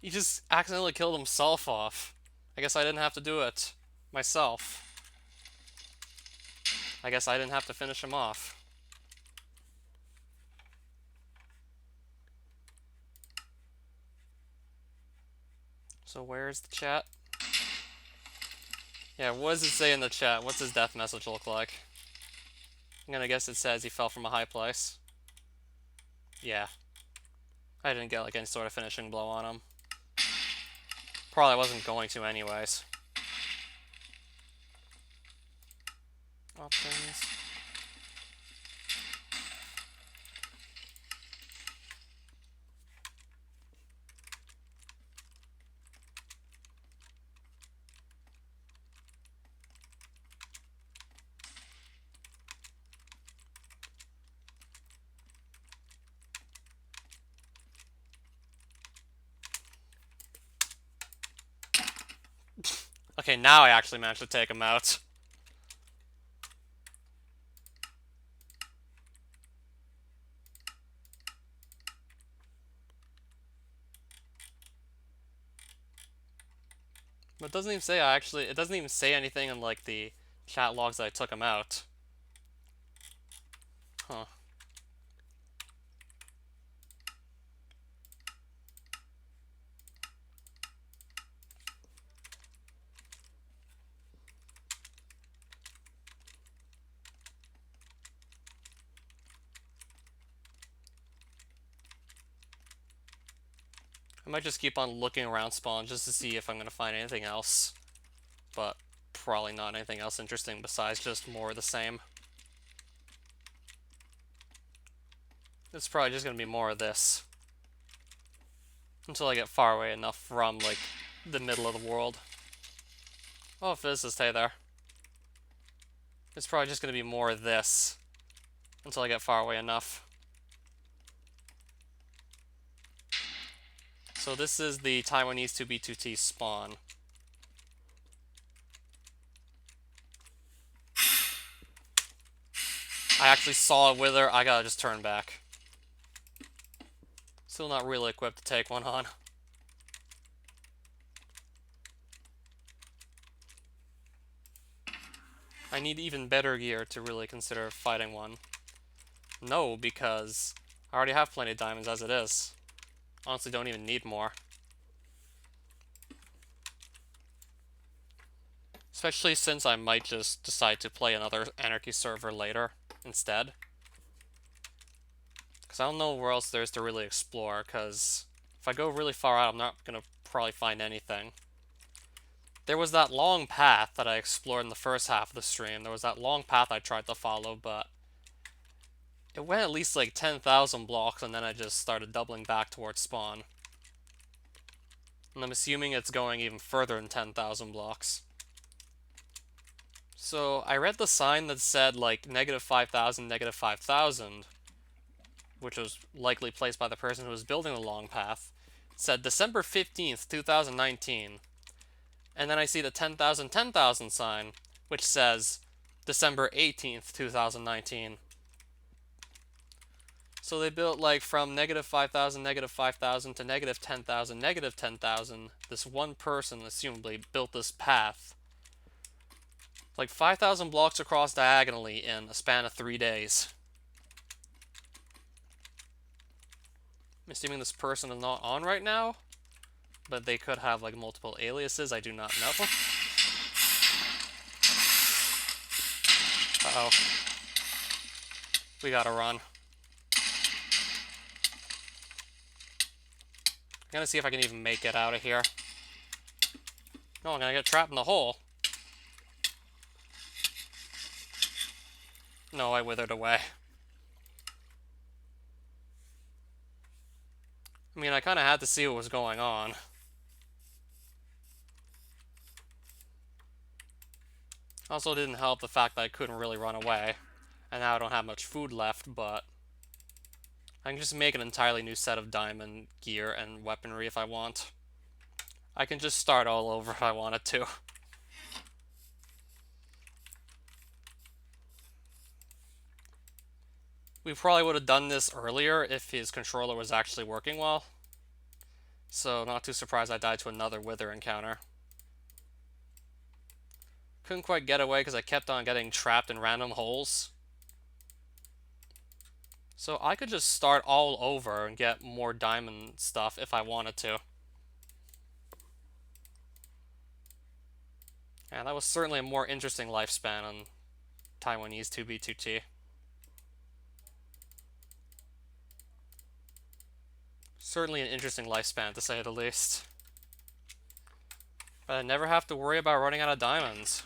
He just accidentally killed himself off. I guess I didn't have to do it myself. I guess I didn't have to finish him off. So where's the chat? Yeah, what does it say in the chat? What's his death message look like? I'm gonna guess it says he fell from a high place. Yeah. I didn't get like any sort of finishing blow on him. Probably wasn't going to anyways. Options. Okay, now I actually managed to take him out. But it doesn't even say it doesn't even say anything in like the chat logs that I took him out. Huh. I might just keep on looking around spawn just to see if I'm gonna find anything else. But probably not anything else interesting besides just more of the same. It's probably just gonna be more of this. Until I get far away enough from, like, the middle of the world. Oh, physicist, hey there. It's probably just gonna be more of this. Until I get far away enough. So this is the Taiwanese 2B2T spawn. I actually saw a wither, I gotta just turn back. Still not really equipped to take one on. I need even better gear to really consider fighting one. No, because I already have plenty of diamonds as it is. Honestly, don't even need more. Especially since I might just decide to play another Anarchy server later instead. Because I don't know where else there is to really explore, because if I go really far out, I'm not going to probably find anything. There was that long path that I explored in the first half of the stream. There was that long path I tried to follow, but it went at least like 10,000 blocks, and then I just started doubling back towards spawn. And I'm assuming it's going even further than 10,000 blocks. So I read the sign that said like -5,000, -5,000, which was likely placed by the person who was building the long path. It said December 15th, 2019. And then I see the 10,000, 10,000 sign, which says December 18th, 2019. So they built like from -5,000, -5,000 to -10,000, -10,000. This one person assumably built this path. Like 5,000 blocks across diagonally in a span of 3 days. I'm assuming this person is not on right now, but they could have like multiple aliases, I do not know. Uh-oh. We gotta run. I'm gonna see if I can even make it out of here. No, I'm gonna get trapped in the hole. No, I withered away. I mean, I kind of had to see what was going on. Also, didn't help the fact that I couldn't really run away. And now I don't have much food left, but I can just make an entirely new set of diamond gear and weaponry if I want. I can just start all over if I wanted to. We probably would have done this earlier if his controller was actually working well. So, not too surprised I died to another wither encounter. Couldn't quite get away because I kept on getting trapped in random holes. So I could just start all over and get more diamond stuff if I wanted to. Yeah, that was certainly a more interesting lifespan on Taiwanese 2B2T. Certainly an interesting lifespan, to say the least. But I never have to worry about running out of diamonds.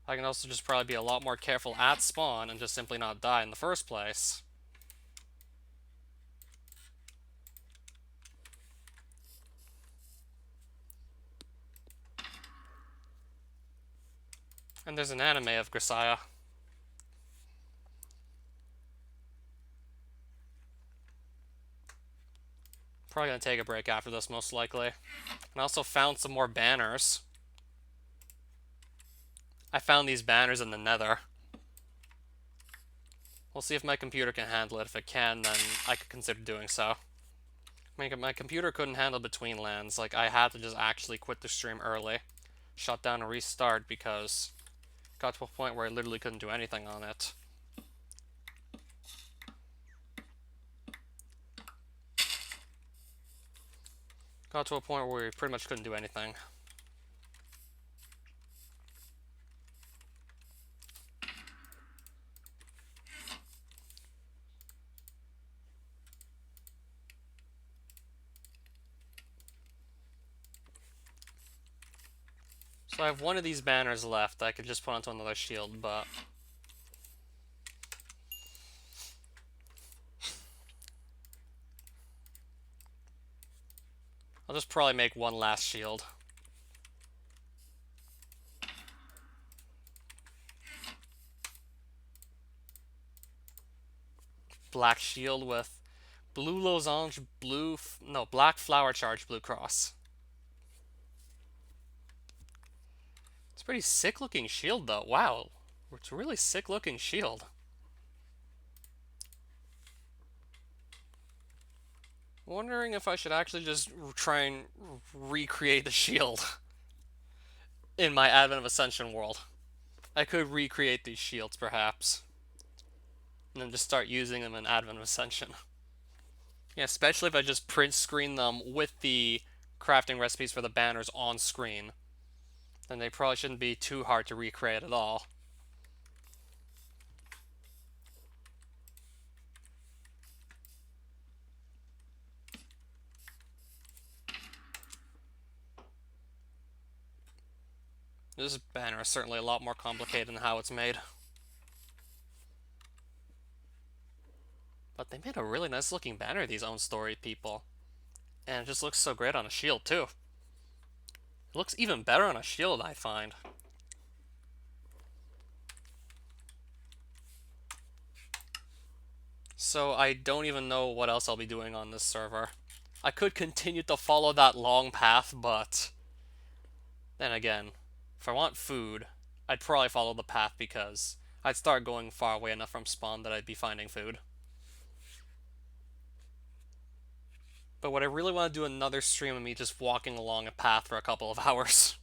I can also just probably be a lot more careful at spawn and just simply not die in the first place. And there's an anime of Grisaya. Probably gonna take a break after this, most likely. And I also found some more banners. I found these banners in the nether. We'll see if my computer can handle it. If it can, then I could consider doing so. My computer couldn't handle between lands. Like, I had to just actually quit the stream early, shut down and restart because it got to a point where I literally couldn't do anything on it. Got to a point where we pretty much couldn't do anything. So I have one of these banners left that I could just put onto another shield, but I'll just probably make one last shield. Black shield with blue losange, black flower charge, blue cross. It's a pretty sick looking shield though. Wow. It's a really sick looking shield. Wondering if I should actually just try and recreate the shield in my Advent of Ascension world. I could recreate these shields perhaps, and then just start using them in Advent of Ascension. Yeah, especially if I just print screen them with the crafting recipes for the banners on screen. Then they probably shouldn't be too hard to recreate at all. This banner is certainly a lot more complicated than how it's made. But they made a really nice looking banner, these Own Story people. And it just looks so great on a shield too. It looks even better on a shield, I find. So I don't even know what else I'll be doing on this server. I could continue to follow that long path, but then again, if I want food, I'd probably follow the path because I'd start going far away enough from spawn that I'd be finding food. But would I really want to do another stream of me just walking along a path for a couple of hours?